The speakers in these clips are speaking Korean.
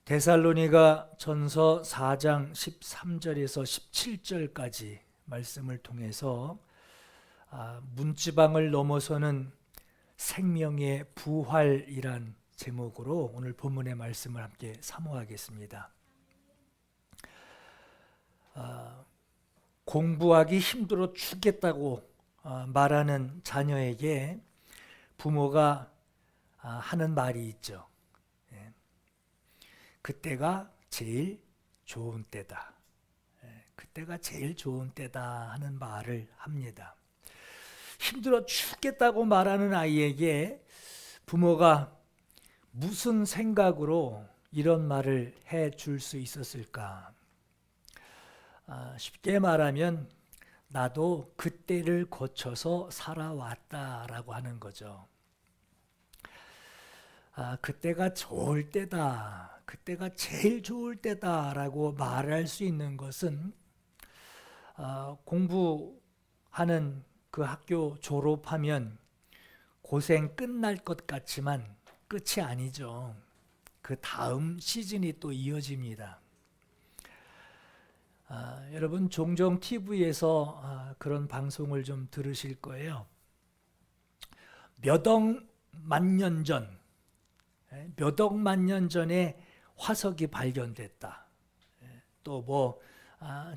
데살로니가 전서 4장 13절에서 17절까지 말씀을 통해서 문지방을 넘어서는 생명의 부활이란 제목으로 오늘 본문의 말씀을 함께 사모하겠습니다. 공부하기 힘들어 죽겠다고 말하는 자녀에게 부모가 하는 말이 있죠. 그때가 제일 좋은 때다. 그때가 제일 좋은 때다 하는 말을 합니다. 힘들어 죽겠다고 말하는 아이에게 부모가 무슨 생각으로 이런 말을 해줄 수 있었을까? 쉽게 말하면 나도 그때를 거쳐서 살아왔다라고 하는 거죠. 그때가 좋을 때다. 그때가 제일 좋을 때다라고 말할 수 있는 것은 공부하는 그 학교 졸업하면 고생 끝날 것 같지만 끝이 아니죠. 그 다음 시즌이 또 이어집니다. 여러분 종종 TV에서 그런 방송을 좀 들으실 거예요. 몇 억 만년 전에 화석이 발견됐다. 또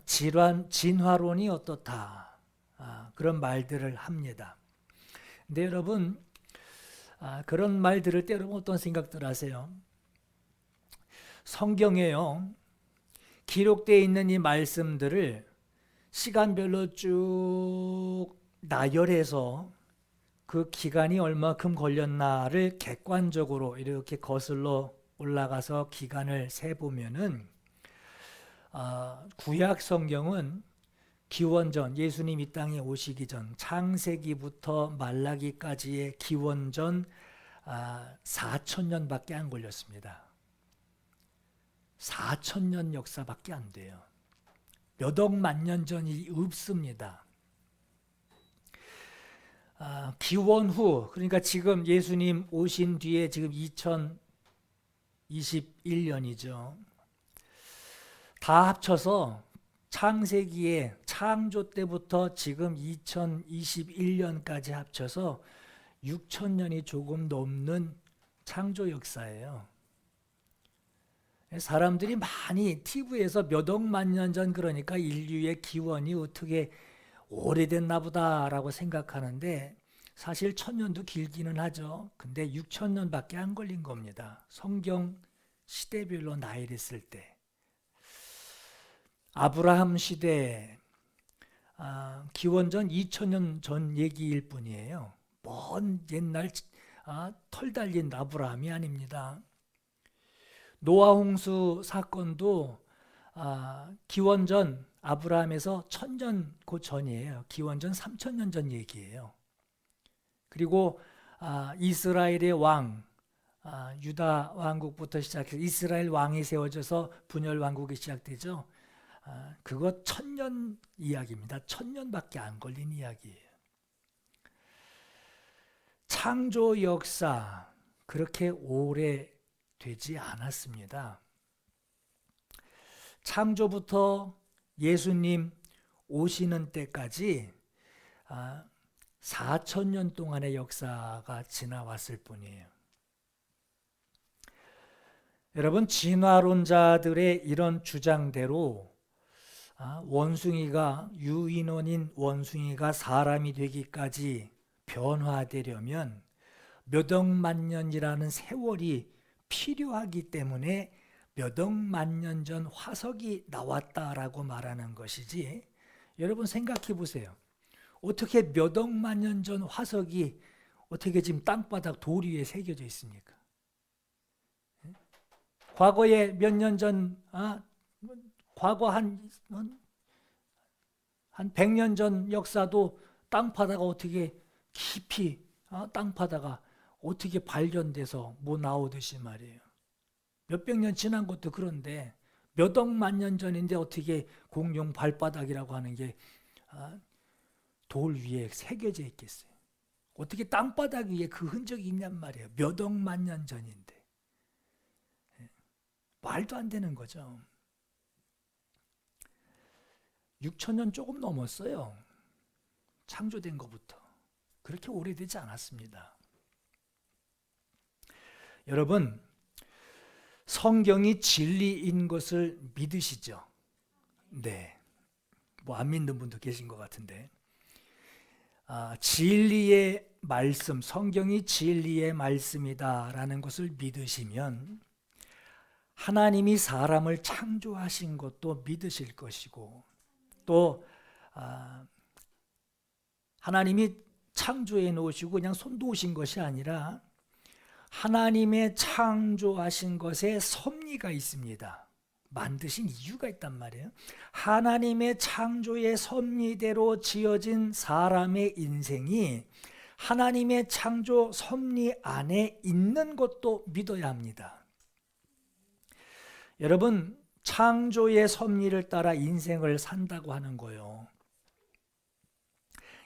진화론이 어떻다. 그런 말들을 합니다. 근데 여러분 그런 말 들을 때 여러분 어떤 생각들 하세요? 성경에요. 기록되어 있는 이 말씀들을 시간별로 쭉 나열해서 그 기간이 얼마큼 걸렸나를 객관적으로 이렇게 거슬러 올라가서 기간을 세보면은 구약 성경은 기원전 예수님 이 땅에 오시기 전 창세기부터 말라기까지의 기원전 4,000년밖에 안 걸렸습니다. 4,000년 역사밖에 안 돼요. 몇 억 만년 전이 없습니다. 기원 후, 그러니까 지금 예수님 오신 뒤에 지금 2021년이죠. 다 합쳐서 창세기에 창조 때부터 지금 2021년까지 합쳐서 6,000년이 조금 넘는 창조 역사예요. 사람들이 많이 TV에서 몇 억만 년 전 그러니까 인류의 기원이 어떻게 오래됐나 보다라고 생각하는데 사실 1,000년도 길기는 하죠. 근데 6,000년밖에 안 걸린 겁니다. 성경 시대별로 나열했을 때. 아브라함 시대 기원전 2,000년 전 얘기일 뿐이에요. 먼 옛날 털 달린 아브라함이 아닙니다. 노아 홍수 사건도 기원전 아브라함에서 1,000년 그 전이에요. 기원전 3,000년 전 얘기예요. 그리고 이스라엘의 왕 유다 왕국부터 시작해서 이스라엘 왕이 세워져서 분열 왕국이 시작되죠. 그거 1,000년 이야기입니다. 1,000년밖에 안 걸린 이야기예요. 창조 역사 그렇게 오래 되지 않았습니다. 창조부터 예수님 오시는 때까지 4,000년 동안의 역사가 지나왔을 뿐이에요. 여러분 진화론자들의 이런 주장대로 유인원인 원숭이가 사람이 되기까지 변화되려면 몇 억만 년이라는 세월이 필요하기 때문에 몇 억만 년 전 화석이 나왔다라고 말하는 것이지. 여러분 생각해 보세요. 어떻게 몇 억만 년 전 화석이 어떻게 지금 땅바닥 돌 위에 새겨져 있습니까? 과거에 몇 년 전, 과거 한 100년 전 역사도 땅바다가 어떻게 깊이 땅바다가 어떻게 발견돼서 뭐 나오듯이 말이에요. 몇백 년 지난 것도 그런데 몇 억만 년 전인데 어떻게 공룡 발바닥이라고 하는 게 돌 위에 새겨져 있겠어요. 어떻게 땅바닥 위에 그 흔적이 있냔 말이에요. 몇 억만 년 전인데. 말도 안 되는 거죠. 6,000년 조금 넘었어요. 창조된 것부터. 그렇게 오래되지 않았습니다. 여러분, 성경이 진리인 것을 믿으시죠? 네. 뭐 안 믿는 분도 계신 것 같은데. 진리의 말씀, 성경이 진리의 말씀이다라는 것을 믿으시면 하나님이 사람을 창조하신 것도 믿으실 것이고, 또 하나님이 창조해 놓으시고 그냥 손 놓으신 것이 아니라 하나님의 창조하신 것에 섭리가 있습니다. 만드신 이유가 있단 말이에요. 하나님의 창조의 섭리대로 지어진 사람의 인생이 하나님의 창조 섭리 안에 있는 것도 믿어야 합니다. 여러분, 창조의 섭리를 따라 인생을 산다고 하는 거예요.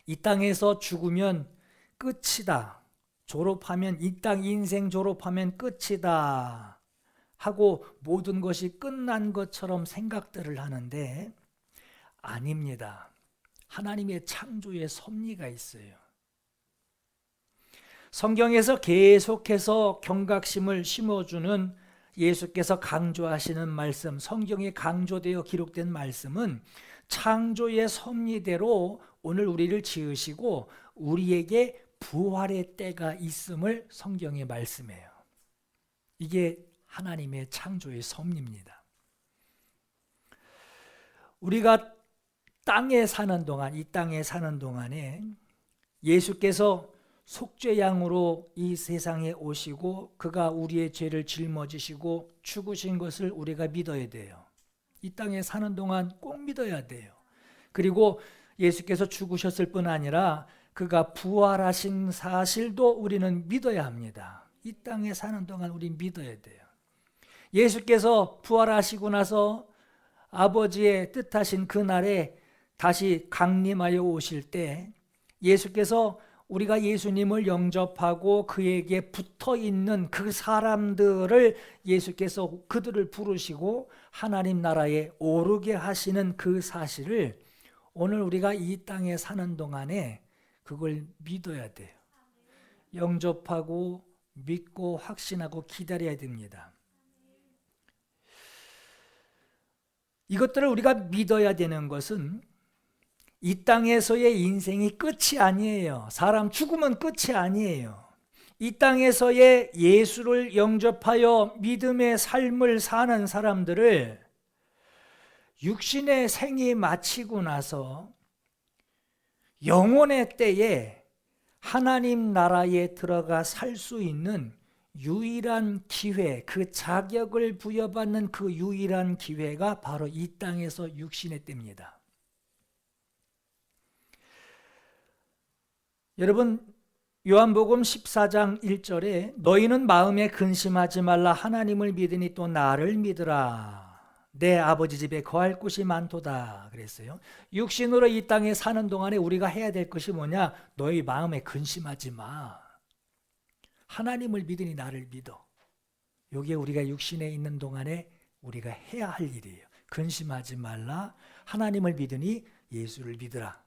이 땅에서 죽으면 끝이다. 졸업하면, 이 땅 인생 졸업하면 끝이다 하고 모든 것이 끝난 것처럼 생각들을 하는데 아닙니다. 하나님의 창조의 섭리가 있어요. 성경에서 계속해서 경각심을 심어주는 예수께서 강조하시는 말씀, 성경에 강조되어 기록된 말씀은 창조의 섭리대로 오늘 우리를 지으시고 우리에게 부활의 때가 있음을 성경에 말씀해요. 이게 하나님의 창조의 섭리입니다. 우리가 땅에 사는 동안, 이 땅에 사는 동안에 예수께서 속죄양으로 이 세상에 오시고 그가 우리의 죄를 짊어지시고 죽으신 것을 우리가 믿어야 돼요. 이 땅에 사는 동안 꼭 믿어야 돼요. 그리고 예수께서 죽으셨을 뿐 아니라 그가 부활하신 사실도 우리는 믿어야 합니다. 이 땅에 사는 동안 우리 믿어야 돼요. 예수께서 부활하시고 나서 아버지의 뜻하신 그날에 다시 강림하여 오실 때 예수께서 우리가 예수님을 영접하고 그에게 붙어 있는 그 사람들을 예수께서 그들을 부르시고 하나님 나라에 오르게 하시는 그 사실을 오늘 우리가 이 땅에 사는 동안에 그걸 믿어야 돼요. 영접하고 믿고 확신하고 기다려야 됩니다. 이것들을 우리가 믿어야 되는 것은 이 땅에서의 인생이 끝이 아니에요. 사람 죽으면 끝이 아니에요. 이 땅에서의 예수를 영접하여 믿음의 삶을 사는 사람들을 육신의 생이 마치고 나서 영혼의 때에 하나님 나라에 들어가 살 수 있는 유일한 기회, 그 자격을 부여받는 그 유일한 기회가 바로 이 땅에서 육신의 때입니다. 여러분, 요한복음 14장 1절에 너희는 마음에 근심하지 말라. 하나님을 믿으니 또 나를 믿으라. 내 아버지 집에 거할 곳이 많도다 그랬어요. 육신으로 이 땅에 사는 동안에 우리가 해야 될 것이 뭐냐? 너희 마음에 근심하지 마. 하나님을 믿으니 나를 믿어. 이게 우리가 육신에 있는 동안에 우리가 해야 할 일이에요. 근심하지 말라. 하나님을 믿으니 예수를 믿으라.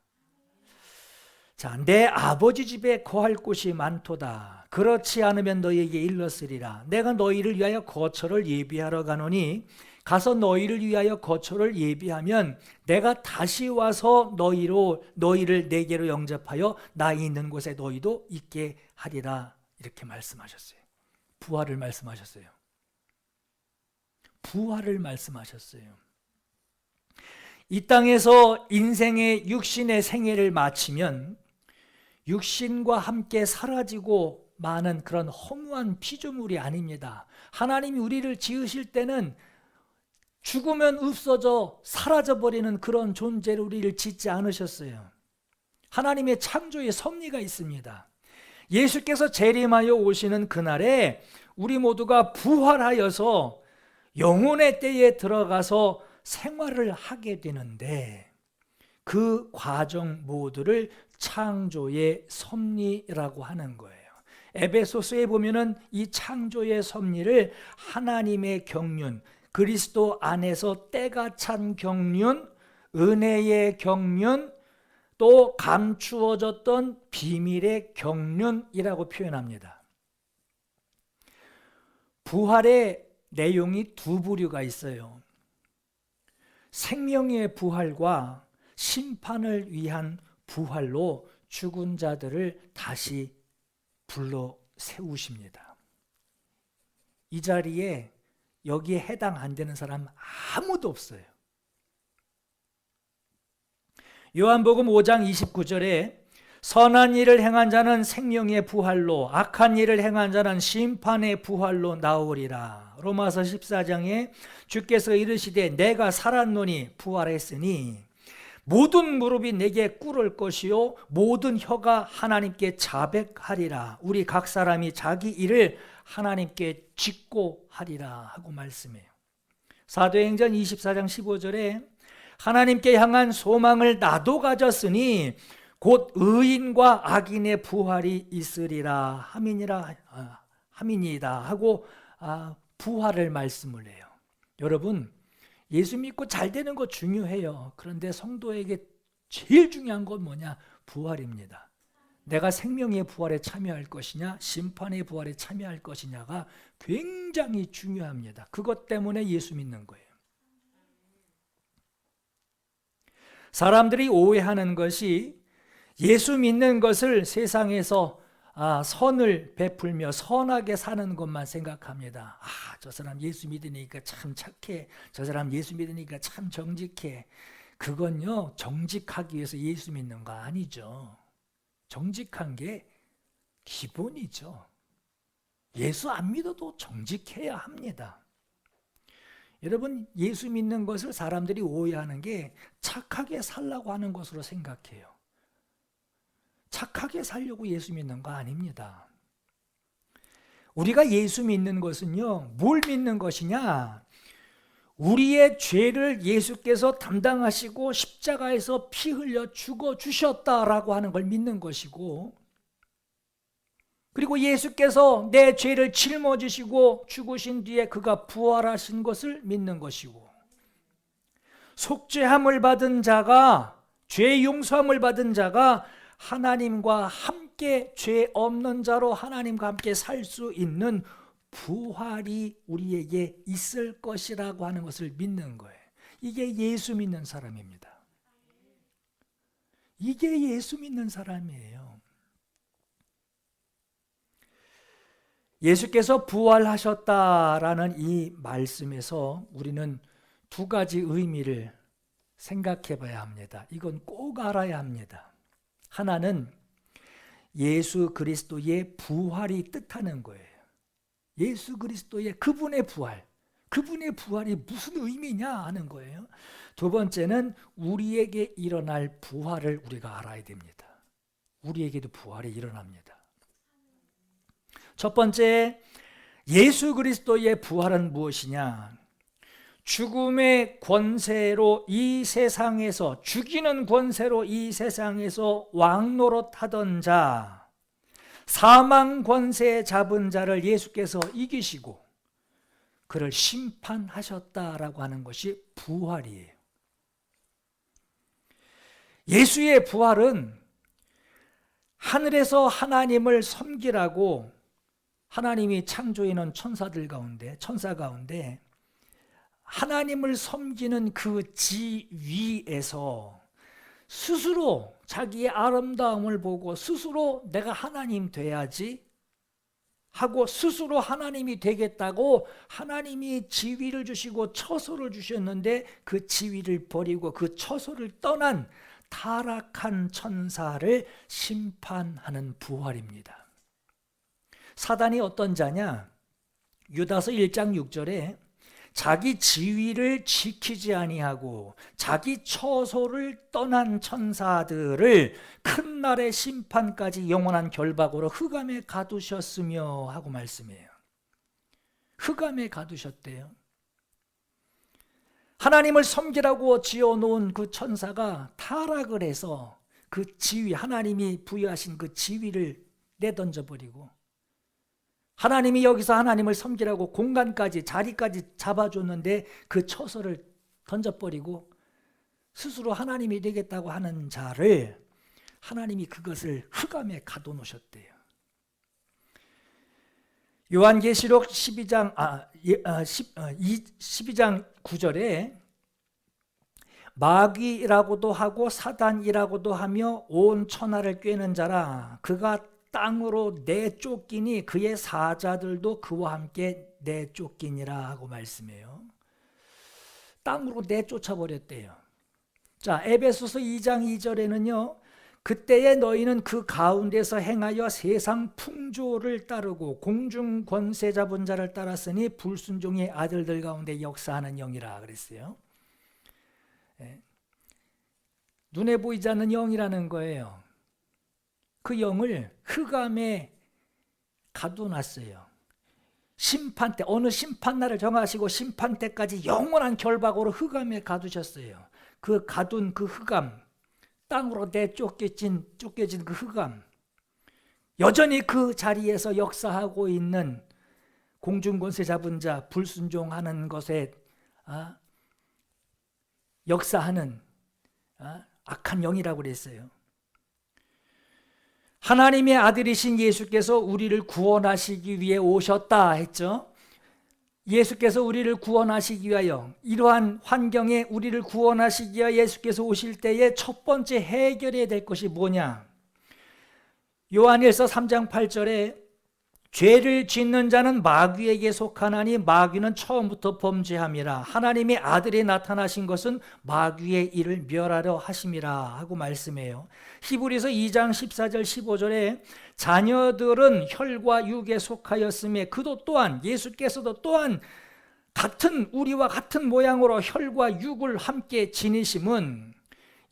자, 내 아버지 집에 거할 곳이 많도다. 그렇지 않으면 너희에게 일렀으리라. 내가 너희를 위하여 거처를 예비하러 가노니 가서 너희를 위하여 거처를 예비하면 내가 다시 와서 너희를 내게로 영접하여 나 있는 곳에 너희도 있게 하리라. 이렇게 말씀하셨어요. 부활을 말씀하셨어요. 부활을 말씀하셨어요. 이 땅에서 인생의 육신의 생애를 마치면 육신과 함께 사라지고 마는 그런 허무한 피조물이 아닙니다. 하나님이 우리를 지으실 때는 죽으면 없어져 사라져버리는 그런 존재로 우리를 짓지 않으셨어요. 하나님의 창조의 섭리가 있습니다. 예수께서 재림하여 오시는 그날에 우리 모두가 부활하여서 영혼의 때에 들어가서 생활을 하게 되는데 그 과정 모두를 창조의 섭리라고 하는 거예요. 에베소서에 보면은 이 창조의 섭리를 하나님의 경륜, 그리스도 안에서 때가 찬 경륜, 은혜의 경륜, 또 감추어졌던 비밀의 경륜이라고 표현합니다. 부활의 내용이 두 부류가 있어요. 생명의 부활과 심판을 위한 부활로 죽은 자들을 다시 불러 세우십니다. 이 자리에 여기에 해당 안 되는 사람 아무도 없어요. 요한복음 5장 29절에 선한 일을 행한 자는 생명의 부활로, 악한 일을 행한 자는 심판의 부활로 나오리라. 로마서 14장에 주께서 이르시되 내가 살았노니 부활했으니 모든 무릎이 내게 꿇을 것이요 모든 혀가 하나님께 자백하리라. 우리 각 사람이 자기 일을 하나님께 짓고 하리라 하고 말씀해요. 사도행전 24장 15절에 하나님께 향한 소망을 나도 가졌으니 곧 의인과 악인의 부활이 있으리라 함이니이다 하고 부활을 말씀을 해요. 여러분, 예수 믿고 잘 되는 거 중요해요. 그런데 성도에게 제일 중요한 건 뭐냐? 부활입니다. 내가 생명의 부활에 참여할 것이냐, 심판의 부활에 참여할 것이냐가 굉장히 중요합니다. 그것 때문에 예수 믿는 거예요. 사람들이 오해하는 것이 예수 믿는 것을 세상에서 선을 베풀며 선하게 사는 것만 생각합니다. 저 사람 예수 믿으니까 참 착해. 저 사람 예수 믿으니까 참 정직해. 그건요, 정직하기 위해서 예수 믿는 거 아니죠. 정직한 게 기본이죠. 예수 안 믿어도 정직해야 합니다. 여러분, 예수 믿는 것을 사람들이 오해하는 게 착하게 살라고 하는 것으로 생각해요. 착하게 살려고 예수 믿는 거 아닙니다. 우리가 예수 믿는 것은요, 뭘 믿는 것이냐? 우리의 죄를 예수께서 담당하시고 십자가에서 피 흘려 죽어 주셨다라고 하는 걸 믿는 것이고, 그리고 예수께서 내 죄를 짊어지시고 죽으신 뒤에 그가 부활하신 것을 믿는 것이고, 속죄함을 받은 자가, 죄 용서함을 받은 자가 하나님과 함께 죄 없는 자로 하나님과 함께 살 수 있는 부활이 우리에게 있을 것이라고 하는 것을 믿는 거예요. 이게 예수 믿는 사람입니다. 이게 예수 믿는 사람이에요. 예수께서 부활하셨다라는 이 말씀에서 우리는 두 가지 의미를 생각해 봐야 합니다. 이건 꼭 알아야 합니다. 하나는 예수 그리스도의 부활이 뜻하는 거예요. 예수 그리스도의 그분의 부활이 무슨 의미냐 하는 거예요. 두 번째는 우리에게 일어날 부활을 우리가 알아야 됩니다. 우리에게도 부활이 일어납니다. 첫 번째, 예수 그리스도의 부활은 무엇이냐? 죽음의 권세로 이 세상에서, 죽이는 권세로 이 세상에서 왕노릇하던 자, 사망 권세 잡은 자를 예수께서 이기시고 그를 심판하셨다라고 하는 것이 부활이에요. 예수의 부활은 하늘에서 하나님을 섬기라고 하나님이 창조해 놓은 천사 가운데 하나님을 섬기는 그 지위에서 스스로 자기의 아름다움을 보고 스스로 내가 하나님 돼야지 하고 스스로 하나님이 되겠다고 하나님이 지위를 주시고 처소를 주셨는데 그 지위를 버리고 그 처소를 떠난 타락한 천사를 심판하는 부활입니다. 사단이 어떤 자냐? 유다서 1장 6절에 자기 지위를 지키지 아니하고 자기 처소를 떠난 천사들을 큰 날의 심판까지 영원한 결박으로 흑암에 가두셨으며 하고 말씀해요. 흑암에 가두셨대요. 하나님을 섬기라고 지어놓은 그 천사가 타락을 해서 그 지위, 하나님이 부여하신 그 지위를 내던져버리고 하나님이 여기서 하나님을 섬기라고 공간까지 자리까지 잡아줬는데 그 처소를 던져버리고 스스로 하나님이 되겠다고 하는 자를 하나님이 그것을 흑암에 가둬놓으셨대요. 요한계시록 12장 9절에 마귀라고도 하고 사단이라고도 하며 온 천하를 꿰는 자라 그가 땅으로 내쫓기니 그의 사자들도 그와 함께 내쫓기니라 하고 말씀해요. 땅으로 내쫓아 버렸대요. 자, 에베소서 2장 2절에는요. 그때에 너희는 그 가운데서 행하여 세상 풍조를 따르고 공중 권세 잡은 자를 따랐으니 불순종의 아들들 가운데 역사하는 영이라 그랬어요. 눈에 보이지 않는 영이라는 거예요. 그 영을 흑암에 가둬놨어요. 심판 때, 어느 심판날을 정하시고 심판 때까지 영원한 결박으로 흑암에 가두셨어요. 그 가둔 그 흑암, 땅으로 내쫓겨진 그 흑암, 여전히 그 자리에서 역사하고 있는 공중권세 잡은 자, 불순종하는 것에 역사하는 악한 영이라고 그랬어요. 하나님의 아들이신 예수께서 우리를 구원하시기 위해 오셨다 했죠. 예수께서 우리를 구원하시기 위하여, 이러한 환경에 우리를 구원하시기 위하여 예수께서 오실 때에 첫 번째 해결해야 될 것이 뭐냐? 요한일서 3장 8절에 죄를 짓는 자는 마귀에게 속하나니 마귀는 처음부터 범죄함이라. 하나님의 아들이 나타나신 것은 마귀의 일을 멸하려 하심이라 하고 말씀해요. 히브리서 2장 14절 15절에 자녀들은 혈과 육에 속하였음에 그도 또한 예수께서도 또한 우리와 같은 모양으로 혈과 육을 함께 지니심은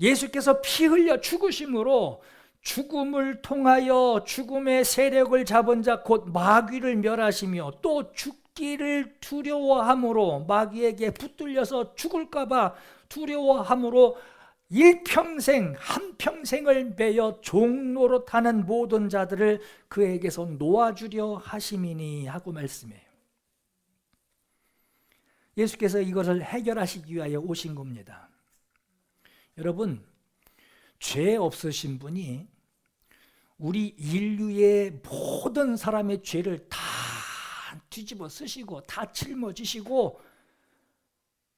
예수께서 피 흘려 죽으심으로 죽음을 통하여 죽음의 세력을 잡은 자 곧 마귀를 멸하시며 또 죽기를 두려워함으로 마귀에게 붙들려서 죽을까 봐 두려워함으로 일평생 한평생을 매여 종노릇하는 모든 자들을 그에게서 놓아주려 하심이니 하고 말씀해요. 예수께서 이것을 해결하시기 위하여 오신 겁니다. 여러분, 죄 없으신 분이 우리 인류의 모든 사람의 죄를 다 뒤집어 쓰시고 다 짊어지시고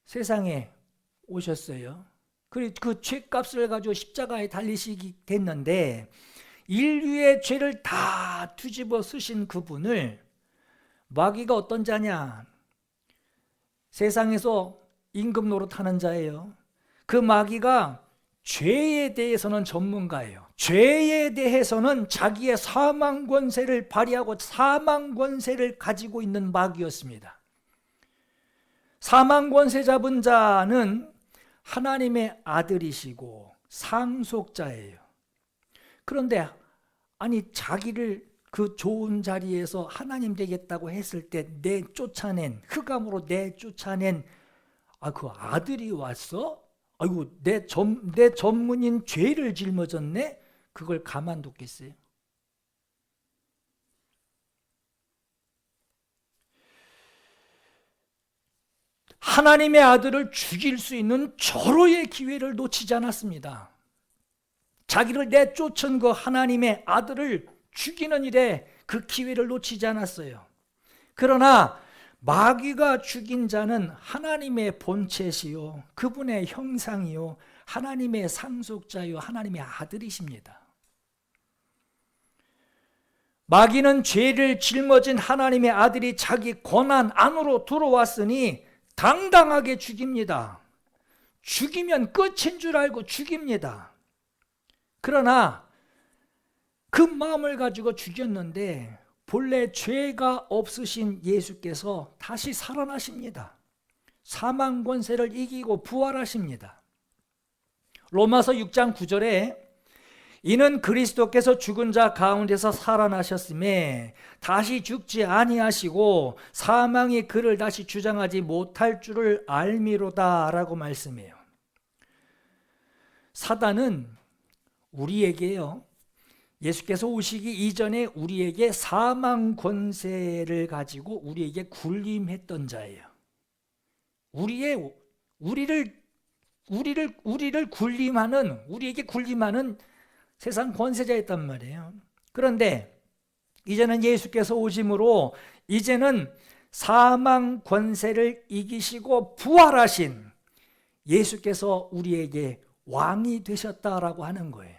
세상에 오셨어요. 그 죄값을 가지고 십자가에 달리시게 됐는데 인류의 죄를 다 뒤집어 쓰신 그분을 마귀가 어떤 자냐? 세상에서 임금 노릇하는 자예요. 그 마귀가 죄에 대해서는 전문가예요. 죄에 대해서는 자기의 사망 권세를 발휘하고 사망 권세를 가지고 있는 마귀였습니다. 사망 권세 잡은 자는 하나님의 아들이시고 상속자예요. 그런데 자기를 그 좋은 자리에서 하나님 되겠다고 했을 때 흑암으로 내쫓아낸 그 아들이 왔어? 아이고, 내 전문인 죄를 짊어졌네? 그걸 가만뒀겠어요? 하나님의 아들을 죽일 수 있는 절호의 기회를 놓치지 않았습니다. 자기를 내쫓은 그 하나님의 아들을 죽이는 일에 그 기회를 놓치지 않았어요. 그러나 마귀가 죽인 자는 하나님의 본체시요 그분의 형상이요 하나님의 상속자요 하나님의 아들이십니다. 마귀는 죄를 짊어진 하나님의 아들이 자기 권한 안으로 들어왔으니 당당하게 죽입니다. 죽이면 끝인 줄 알고 죽입니다. 그러나 그 마음을 가지고 죽였는데 본래 죄가 없으신 예수께서 다시 살아나십니다. 사망 권세를 이기고 부활하십니다. 로마서 6장 9절에 이는 그리스도께서 죽은 자 가운데서 살아나셨음에 다시 죽지 아니하시고 사망이 그를 다시 주장하지 못할 줄을 알미로다 라고 말씀해요. 사단은 우리에게요 예수께서 오시기 이전에 우리에게 사망 권세를 가지고 우리에게 군림했던 자예요. 우리를 군림하는, 우리에게 군림하는 세상 권세자였단 말이에요. 그런데 이제는 예수께서 오심으로 이제는 사망 권세를 이기시고 부활하신 예수께서 우리에게 왕이 되셨다라고 하는 거예요.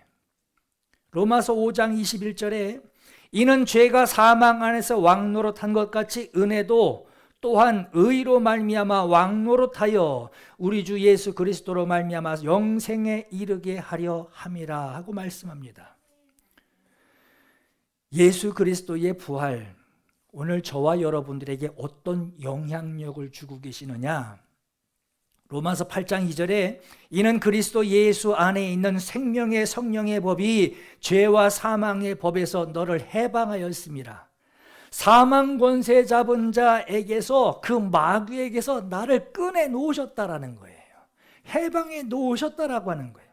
로마서 5장 21절에 이는 죄가 사망 안에서 왕노릇한 것 같이 은혜도 또한 의로 말미암아 왕노릇하여 우리 주 예수 그리스도로 말미암아 영생에 이르게 하려 함이라 하고 말씀합니다. 예수 그리스도의 부활, 오늘 저와 여러분들에게 어떤 영향력을 주고 계시느냐? 로마서 8장 2절에 이는 그리스도 예수 안에 있는 생명의 성령의 법이 죄와 사망의 법에서 너를 해방하였습니다. 사망 권세 잡은 자에게서, 그 마귀에게서 나를 꺼내 놓으셨다라는 거예요. 해방해 놓으셨다라고 하는 거예요.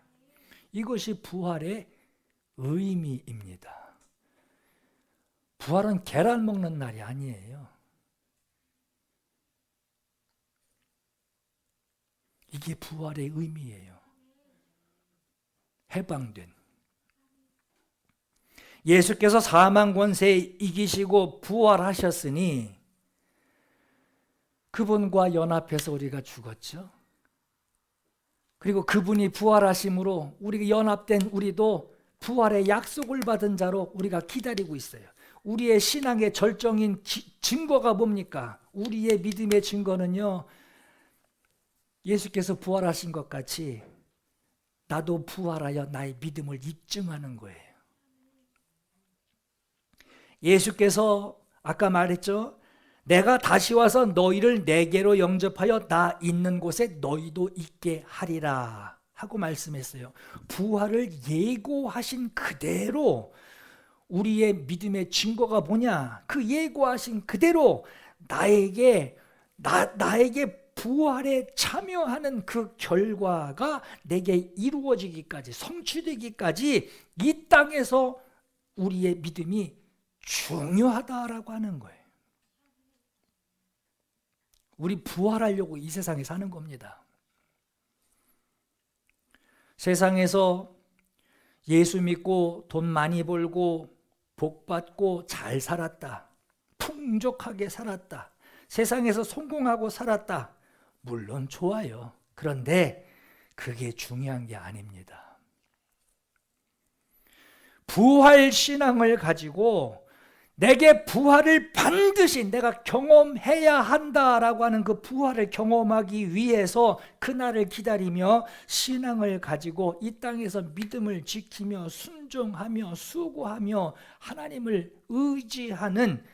이것이 부활의 의미입니다. 부활은 계란 먹는 날이 아니에요. 이게 부활의 의미예요. 해방된. 예수께서 사망 권세 이기시고 부활하셨으니 그분과 연합해서 우리가 죽었죠. 그리고 그분이 부활하심으로 우리가 연합된 우리도 부활의 약속을 받은 자로 우리가 기다리고 있어요. 우리의 신앙의 절정인 증거가 뭡니까? 우리의 믿음의 증거는요, 예수께서 부활하신 것 같이 나도 부활하여 나의 믿음을 입증하는 거예요. 예수께서 아까 말했죠. 내가 다시 와서 너희를 내게로 영접하여 나 있는 곳에 너희도 있게 하리라 하고 말씀했어요. 부활을 예고하신 그대로 우리의 믿음의 증거가 뭐냐? 그 예고하신 그대로 나에게 부활에 참여하는 그 결과가 내게 이루어지기까지, 성취되기까지 이 땅에서 우리의 믿음이 중요하다라고 하는 거예요. 우리 부활하려고 이 세상에 사는 겁니다. 세상에서 예수 믿고 돈 많이 벌고 복 받고 잘 살았다, 풍족하게 살았다, 세상에서 성공하고 살았다, 물론 좋아요. 그런데 그게 중요한 게 아닙니다. 부활 신앙을 가지고 내게 부활을 반드시 내가 경험해야 한다라고 하는 그 부활을 경험하기 위해서 그날을 기다리며 신앙을 가지고 이 땅에서 믿음을 지키며 순종하며 수고하며 하나님을 의지하는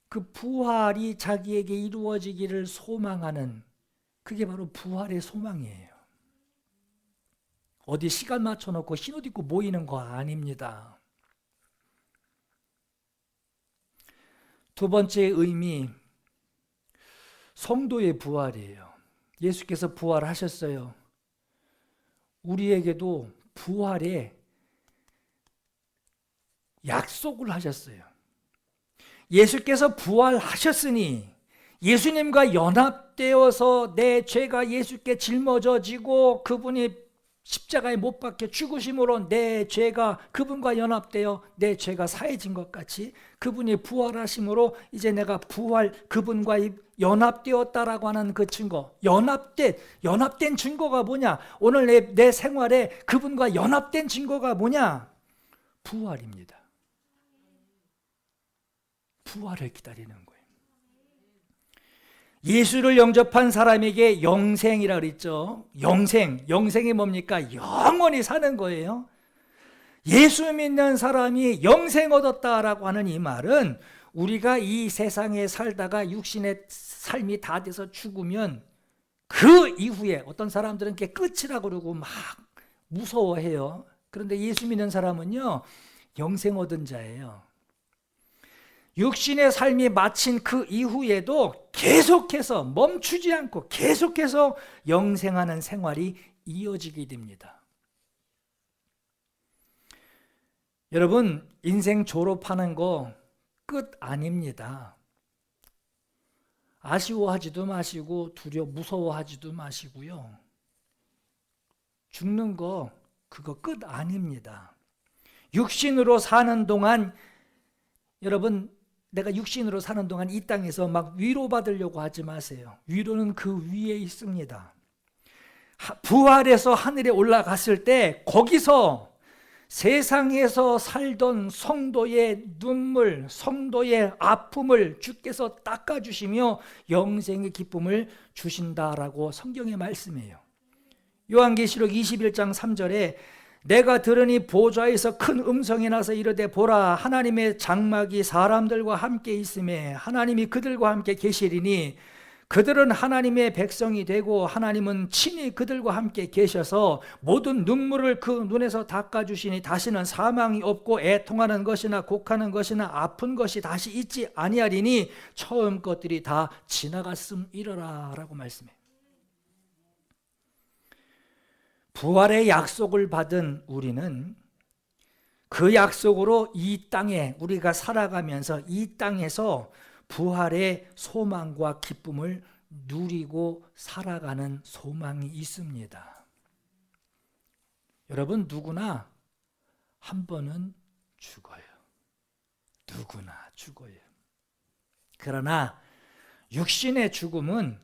그 부활이 자기에게 이루어지기를 소망하는, 그게 바로 부활의 소망이에요. 어디 시간 맞춰놓고 흰옷 입고 모이는 거 아닙니다. 두 번째 의미, 성도의 부활이에요. 예수께서 부활하셨어요. 우리에게도 부활의 약속을 하셨어요. 예수께서 부활하셨으니 예수님과 연합되어서 내 죄가 예수께 짊어져지고 그분이 십자가에 못 박혀 죽으심으로 내 죄가 그분과 연합되어 내 죄가 사해진 것 같이 그분이 부활하심으로 이제 내가 그분과 연합되었다라고 하는 그 증거, 연합된 증거가 뭐냐? 오늘 내 생활에 그분과 연합된 증거가 뭐냐? 부활입니다. 부활을 기다리는 거예요. 예수를 영접한 사람에게 영생이라 그랬죠. 영생이 뭡니까? 영원히 사는 거예요. 예수 믿는 사람이 영생 얻었다라고 하는 이 말은 우리가 이 세상에 살다가 육신의 삶이 다 돼서 죽으면 그 이후에 어떤 사람들은 그게 끝이라고 그러고 막 무서워해요. 그런데 예수 믿는 사람은요, 영생 얻은 자예요. 육신의 삶이 마친 그 이후에도 계속해서 멈추지 않고 계속해서 영생하는 생활이 이어지게 됩니다. 여러분, 인생 졸업하는 거 끝 아닙니다. 아쉬워하지도 마시고 무서워하지도 마시고요. 죽는 거 그거 끝 아닙니다. 육신으로 사는 동안 여러분, 내가 육신으로 사는 동안 이 땅에서 막 위로받으려고 하지 마세요. 위로는 그 위에 있습니다. 부활해서 하늘에 올라갔을 때 거기서 세상에서 살던 성도의 눈물, 성도의 아픔을 주께서 닦아주시며 영생의 기쁨을 주신다라고 성경의 말씀이에요. 요한계시록 21장 3절에 내가 들으니 보좌에서 큰 음성이 나서 이르되 보라 하나님의 장막이 사람들과 함께 있음에 하나님이 그들과 함께 계시리니 그들은 하나님의 백성이 되고 하나님은 친히 그들과 함께 계셔서 모든 눈물을 그 눈에서 닦아주시니 다시는 사망이 없고 애통하는 것이나 곡하는 것이나 아픈 것이 다시 있지 아니하리니 처음 것들이 다 지나갔음이러라 라고 말씀해요. 부활의 약속을 받은 우리는 그 약속으로 이 땅에 우리가 살아가면서 이 땅에서 부활의 소망과 기쁨을 누리고 살아가는 소망이 있습니다. 여러분, 누구나 한 번은 죽어요. 누구나 죽어요. 그러나 육신의 죽음은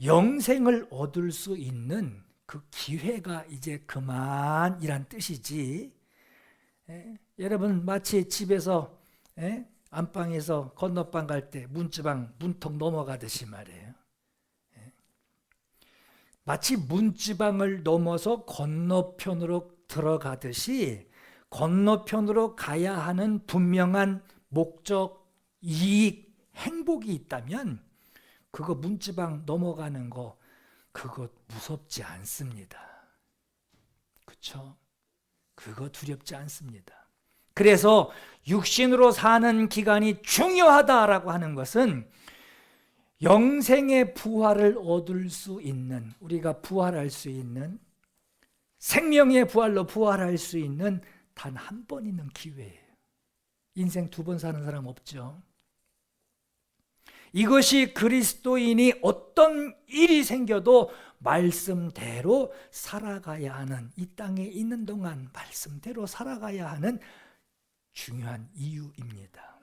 영생을 얻을 수 있는 그 기회가 이제 그만이란 뜻이지. 여러분, 마치 집에서 안방에서 건너방 갈 때 문지방 문턱 넘어가듯이 말이에요. 마치 문지방을 넘어서 건너편으로 들어가듯이 건너편으로 가야 하는 분명한 목적, 이익, 행복이 있다면 그거 문지방 넘어가는 거 그거 무섭지 않습니다. 그렇죠? 그거 두렵지 않습니다. 그래서 육신으로 사는 기간이 중요하다라고 하는 것은 영생의 부활을 얻을 수 있는, 우리가 부활할 수 있는, 생명의 부활로 부활할 수 있는 단 한 번 있는 기회예요. 인생 두 번 사는 사람 없죠. 이것이 그리스도인이 어떤 일이 생겨도 말씀대로 살아가야 하는, 이 땅에 있는 동안 말씀대로 살아가야 하는 중요한 이유입니다.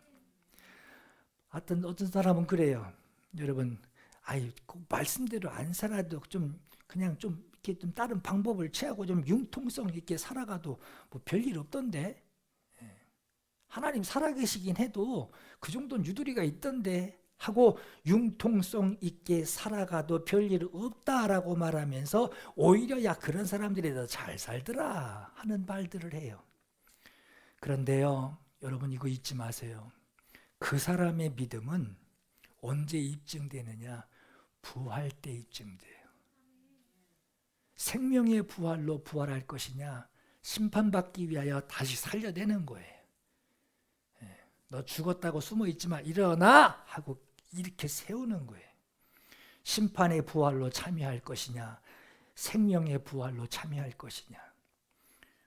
하여튼 어떤 사람은 그래요. 여러분, 말씀대로 안 살아도 그냥 이렇게 좀 다른 방법을 취하고 좀 융통성 있게 살아가도 뭐 별일 없던데. 하나님 살아계시긴 해도 그 정도는 유두리가 있던데 하고 융통성 있게 살아가도 별일 없다라고 말하면서 오히려 야 그런 사람들이 더 잘 살더라 하는 말들을 해요. 그런데요, 여러분 이거 잊지 마세요. 그 사람의 믿음은 언제 입증되느냐? 부활 때 입증돼요. 생명의 부활로 부활할 것이냐? 심판받기 위하여 다시 살려내는 거예요. 너 죽었다고 숨어 있지 마. 일어나! 하고 이렇게 세우는 거예요. 심판의 부활로 참여할 것이냐? 생명의 부활로 참여할 것이냐?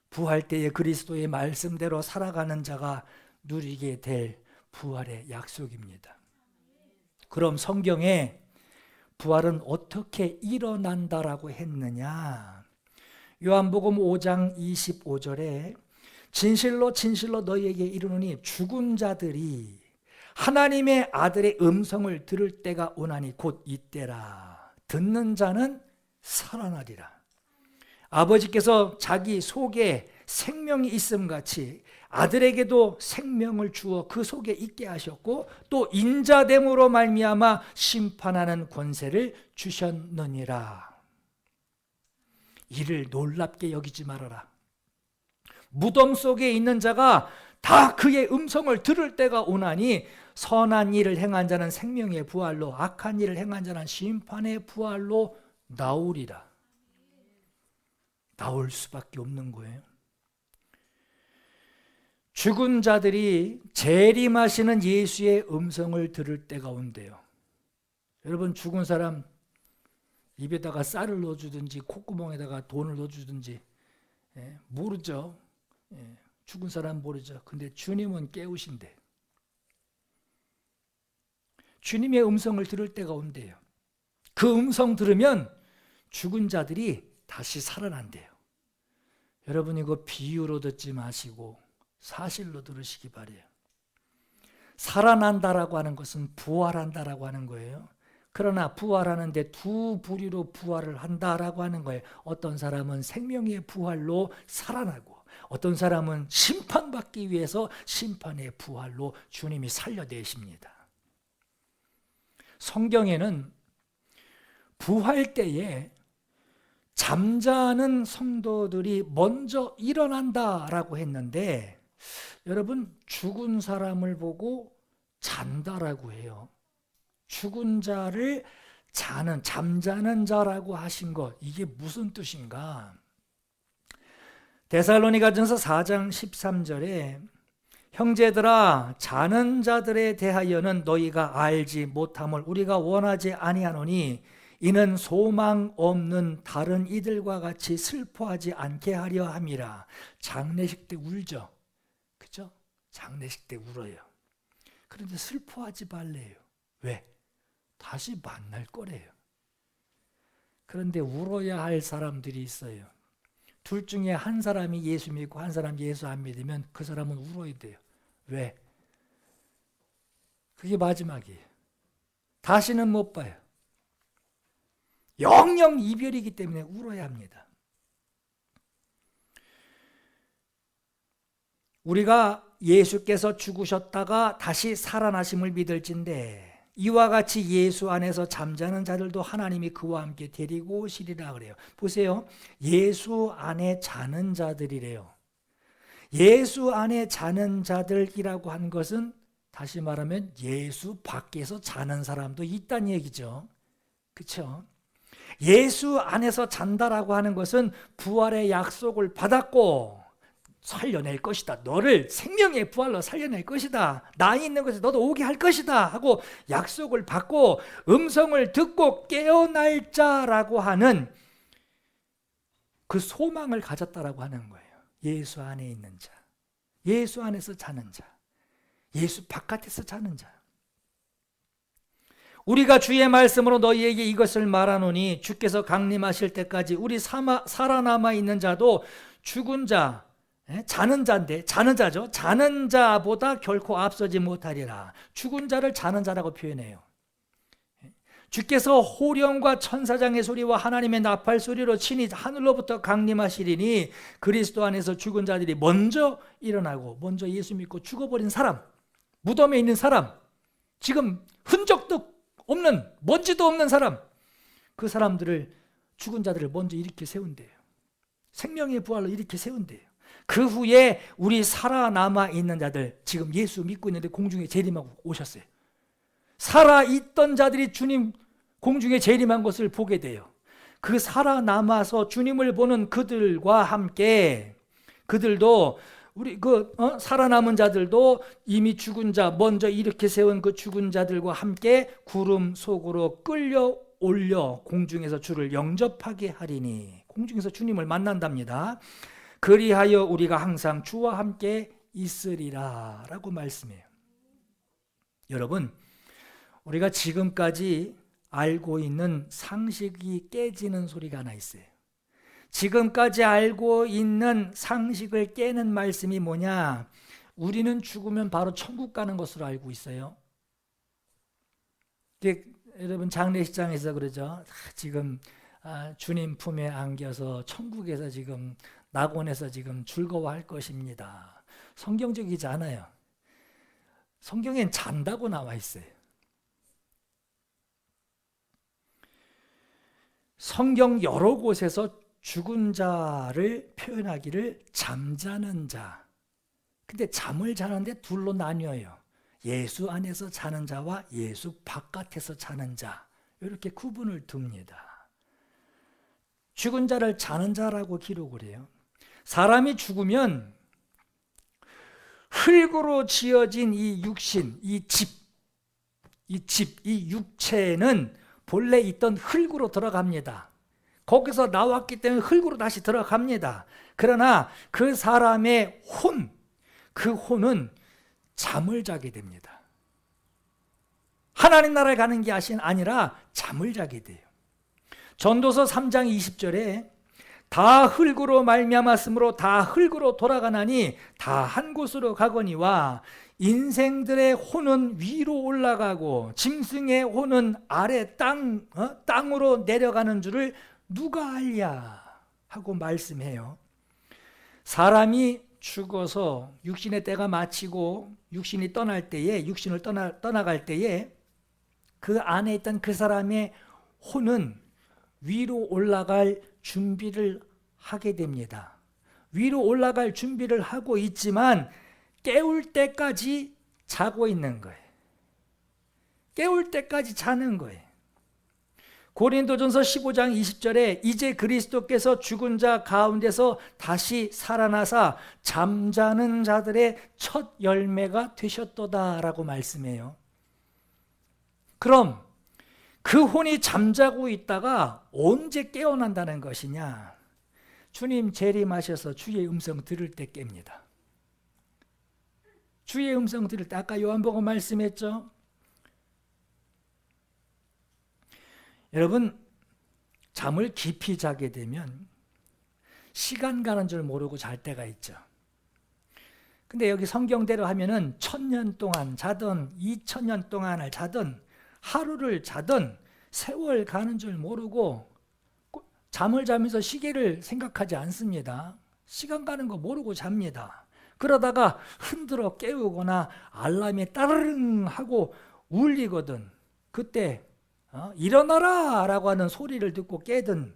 부활 때에 그리스도의 말씀대로 살아가는 자가 누리게 될 부활의 약속입니다. 그럼 성경에 부활은 어떻게 일어난다라고 했느냐? 요한복음 5장 25절에 진실로 진실로 너희에게 이르노니 죽은 자들이 하나님의 아들의 음성을 들을 때가 오나니 곧 이때라. 듣는 자는 살아나리라. 아버지께서 자기 속에 생명이 있음같이 아들에게도 생명을 주어 그 속에 있게 하셨고 또 인자됨으로 말미암아 심판하는 권세를 주셨느니라. 이를 놀랍게 여기지 말아라. 무덤 속에 있는 자가 다 그의 음성을 들을 때가 오나니 선한 일을 행한 자는 생명의 부활로 악한 일을 행한 자는 심판의 부활로 나오리라. 나올 수밖에 없는 거예요. 죽은 자들이 재림하시는 예수의 음성을 들을 때가 온대요. 여러분, 죽은 사람 입에다가 쌀을 넣어주든지 콧구멍에다가 돈을 넣어주든지 모르죠. 죽은 사람 모르죠. 근데 주님은 깨우신대. 주님의 음성을 들을 때가 온대요. 그 음성 들으면 죽은 자들이 다시 살아난대요. 여러분 이거 비유로 듣지 마시고 사실로 들으시기 바래요. 살아난다라고 하는 것은 부활한다라고 하는 거예요. 그러나 부활하는데 두 부류로 부활을 한다라고 하는 거예요. 어떤 사람은 생명의 부활로 살아나고 어떤 사람은 심판받기 위해서 심판의 부활로 주님이 살려내십니다. 성경에는 부활 때에 잠자는 성도들이 먼저 일어난다라고 했는데 여러분 죽은 사람을 보고 잔다라고 해요. 죽은 자를 잠자는 자라고 하신 것, 이게 무슨 뜻인가? 데살로니가전서 4장 13절에 형제들아 자는 자들에 대하여는 너희가 알지 못함을 우리가 원하지 아니하노니 이는 소망 없는 다른 이들과 같이 슬퍼하지 않게 하려 함이라. 장례식 때 울죠. 그죠? 장례식 때 울어요. 그런데 슬퍼하지 말래요. 왜? 다시 만날 거래요. 그런데 울어야 할 사람들이 있어요. 둘 중에 한 사람이 예수 믿고 한 사람이 예수 안 믿으면 그 사람은 울어야 돼요. 왜? 그게 마지막이에요. 다시는 못 봐요. 영영 이별이기 때문에 울어야 합니다. 우리가 예수께서 죽으셨다가 다시 살아나심을 믿을진데 이와 같이 예수 안에서 잠자는 자들도 하나님이 그와 함께 데리고 오시리라 그래요. 보세요. 예수 안에 자는 자들이래요. 예수 안에 자는 자들이라고 한 것은 다시 말하면 예수 밖에서 자는 사람도 있다는 얘기죠. 그렇죠? 예수 안에서 잔다라고 하는 것은 부활의 약속을 받았고 살려낼 것이다. 너를 생명의 부활로 살려낼 것이다. 나 있는 곳에 너도 오게 할 것이다 하고 약속을 받고 음성을 듣고 깨어날 자라고 하는 그 소망을 가졌다라고 하는 거예요. 예수 안에 있는 자, 예수 안에서 자는 자, 예수 바깥에서 자는 자. 우리가 주의 말씀으로 너희에게 이것을 말하노니 주께서 강림하실 때까지 우리 살아남아 있는 자도 죽은 자, 자는 자인데 자는 자죠. 자는 자보다 결코 앞서지 못하리라. 죽은 자를 자는 자라고 표현해요. 주께서 호령과 천사장의 소리와 하나님의 나팔 소리로 친히 하늘로부터 강림하시리니 그리스도 안에서 죽은 자들이 먼저 일어나고 먼저 예수 믿고 죽어버린 사람, 무덤에 있는 사람, 지금 흔적도 없는 먼지도 없는 사람, 그 사람들을 죽은 자들을 먼저 일으켜 세운대요. 생명의 부활로 일으켜 세운대요. 그 후에 우리 살아남아 있는 자들, 지금 예수 믿고 있는데 공중에 재림하고 오셨어요. 살아있던 자들이 주님 공중에 재림한 것을 보게 돼요. 그 살아남아서 주님을 보는 그들과 함께 그들도 우리 살아남은 자들도 이미 죽은 자 먼저 이렇게 세운 그 죽은 자들과 함께 구름 속으로 끌려 올려 공중에서 주를 영접하게 하리니 공중에서 주님을 만난답니다. 그리하여 우리가 항상 주와 함께 있으리라 라고 말씀해요. 여러분, 우리가 지금까지 알고 있는 상식이 깨지는 소리가 하나 있어요. 지금까지 알고 있는 상식을 깨는 말씀이 뭐냐? 우리는 죽으면 바로 천국 가는 것으로 알고 있어요. 여러분 장례식장에서 그러죠. 지금 주님 품에 안겨서 천국에서 지금 낙원에서 지금 즐거워할 것입니다. 성경적이지 않아요. 성경엔 잔다고 나와 있어요. 성경 여러 곳에서 죽은 자를 표현하기를 잠자는 자. 근데 잠을 자는데 둘로 나뉘어요. 예수 안에서 자는 자와 예수 바깥에서 자는 자. 이렇게 구분을 둡니다. 죽은 자를 자는 자라고 기록을 해요. 사람이 죽으면 흙으로 지어진 이 육신, 이 육체는 본래 있던 흙으로 들어갑니다. 거기서 나왔기 때문에 흙으로 다시 들어갑니다. 그러나 그 사람의 혼, 그 혼은 잠을 자게 됩니다. 하나님 나라에 가는 게 아니라 잠을 자게 돼요. 전도서 3장 20절에 다 흙으로 말미암았으므로 다 흙으로 돌아가나니 다 한 곳으로 가거니와 인생들의 혼은 위로 올라가고 짐승의 혼은 아래 땅으로 내려가는 줄을 누가 알랴 하고 말씀해요. 사람이 죽어서 육신의 때가 마치고 육신을 떠나갈 때에 그 안에 있던 그 사람의 혼은 위로 올라갈 준비를 하게 됩니다. 위로 올라갈 준비를 하고 있지만 깨울 때까지 자고 있는 거예요. 깨울 때까지 자는 거예요. 고린도전서 15장 20절에 이제 그리스도께서 죽은 자 가운데서 다시 살아나사 잠자는 자들의 첫 열매가 되셨도다라고 말씀해요. 그럼 그 혼이 잠자고 있다가 언제 깨어난다는 것이냐? 주님 재림하셔서 주의 음성 들을 때 깹니다. 주의 음성 들을 때 아까 요한복음 말씀했죠? 여러분, 잠을 깊이 자게 되면 시간 가는 줄 모르고 잘 때가 있죠. 근데 여기 성경대로 하면은 1000년 동안 자든 2000년 동안을 자든 하루를 자든 세월 가는 줄 모르고 잠을 자면서 시계를 생각하지 않습니다. 시간 가는 거 모르고 잡니다. 그러다가 흔들어 깨우거나 알람이 따르릉 하고 울리거든. 그때 일어나라 라고 하는 소리를 듣고 깨든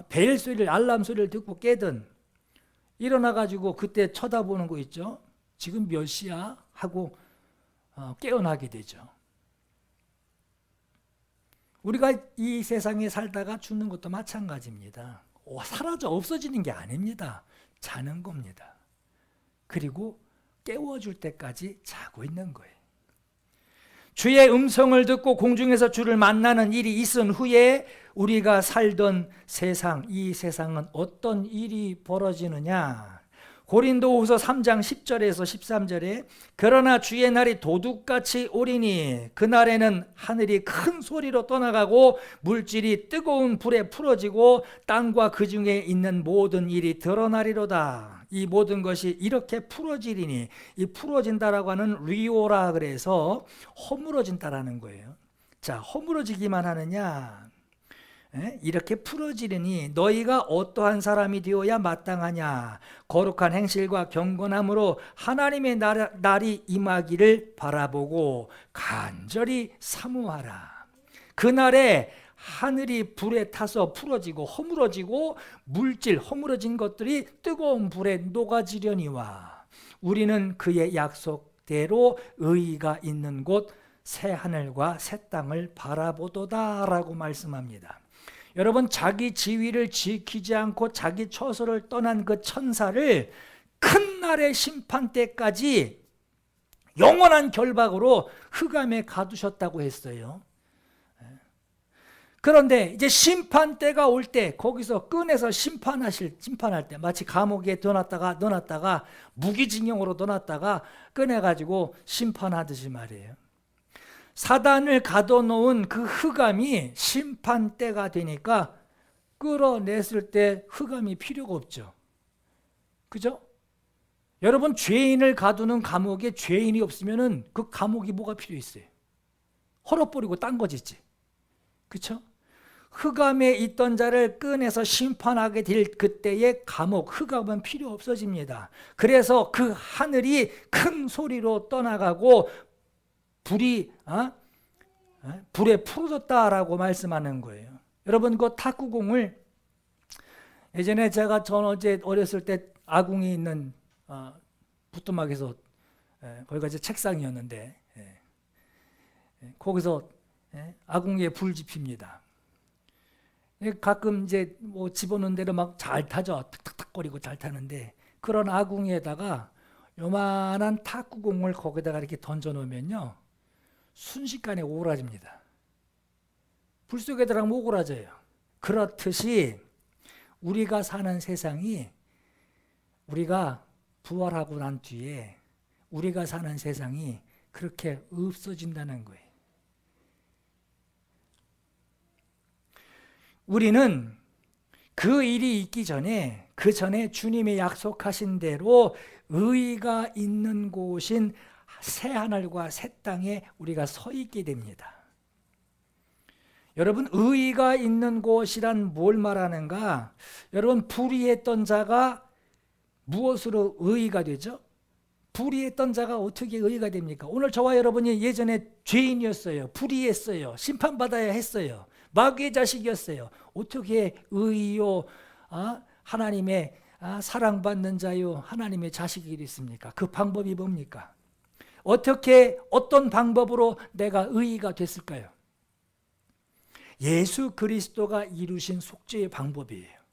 벨 소리를 알람 소리를 듣고 깨든 일어나가지고 그때 쳐다보는 거 있죠. 지금 몇 시야? 하고 깨어나게 되죠. 우리가 이 세상에 살다가 죽는 것도 마찬가지입니다. 사라져 없어지는 게 아닙니다. 자는 겁니다. 그리고 깨워줄 때까지 자고 있는 거예요. 주의 음성을 듣고 공중에서 주를 만나는 일이 있은 후에 우리가 살던 세상, 이 세상은 어떤 일이 벌어지느냐? 고린도후서 3장 10절에서 13절에 그러나 주의 날이 도둑같이 오리니 그날에는 하늘이 큰 소리로 떠나가고 물질이 뜨거운 불에 풀어지고 땅과 그 중에 있는 모든 일이 드러나리로다. 이 모든 것이 이렇게 풀어지리니, 이 풀어진다라고 하는 리오라 그래서 허물어진다라는 거예요. 자, 허물어지기만 하느냐? 이렇게 풀어지리니 너희가 어떠한 사람이 되어야 마땅하냐? 거룩한 행실과 경건함으로 하나님의 날이 임하기를 바라보고 간절히 사모하라. 그날에 하늘이 불에 타서 풀어지고 허물어지고 물질 허물어진 것들이 뜨거운 불에 녹아지려니와 우리는 그의 약속대로 의의가 있는 곳 새 하늘과 새 땅을 바라보도다라고 말씀합니다. 여러분, 자기 지위를 지키지 않고 자기 처소를 떠난 그 천사를 큰 날의 심판 때까지 영원한 결박으로 흑암에 가두셨다고 했어요. 그런데 이제 심판 때가 올 때 거기서 꺼내서 심판할 때 마치 감옥에 넣어놨다가 무기징역으로 넣어놨다가 꺼내가지고 심판하듯이 말이에요. 사단을 가둬놓은 그 흑암이 심판 때가 되니까 끌어냈을 때 흑암이 필요가 없죠. 그죠? 여러분, 죄인을 가두는 감옥에 죄인이 없으면은 그 감옥이 뭐가 필요 있어요? 헐어버리고 딴 거짓지. 그렇죠? 흑암에 있던 자를 꺼내서 심판하게 될 그때의 감옥, 흑암은 필요 없어집니다. 그래서 그 하늘이 큰 소리로 떠나가고 불에 풀어졌다라고 말씀하는 거예요. 여러분, 그 탁구공을 예전에 제가 어제 어렸을 때 아궁이 있는 부뚜막에서 거기가 이제 책상이었는데 거기서 아궁이에 불 지핍니다. 가끔 이제 뭐 집어넣은 대로 막 잘 타죠. 탁탁탁거리고 잘 타는데 그런 아궁이에다가 요만한 탁구공을 거기다가 이렇게 던져 놓으면요 순식간에 오그라집니다. 불 속에 들어가면 오그라져요. 그렇듯이 우리가 사는 세상이 우리가 부활하고 난 뒤에 우리가 사는 세상이 그렇게 없어진다는 거예요. 우리는 그 일이 있기 전에, 그 전에 주님이 약속하신 대로 의가 있는 곳인 새하늘과 새 땅에 우리가 서 있게 됩니다. 여러분, 의가 있는 곳이란 뭘 말하는가? 여러분, 불의했던 자가 무엇으로 의가 되죠? 불의했던 자가 어떻게 의가 됩니까? 오늘 저와 여러분이 예전에 죄인이었어요. 불의했어요. 심판받아야 했어요. 마귀의 자식이었어요. 어떻게 의요? 하나님의 사랑받는 자요, 하나님의 자식이 됐습니까? 그 방법이 뭡니까? 어떤 방법으로 내가 의가 됐을까요? 예수 그리스도가 이루신 속죄의 방법이에요.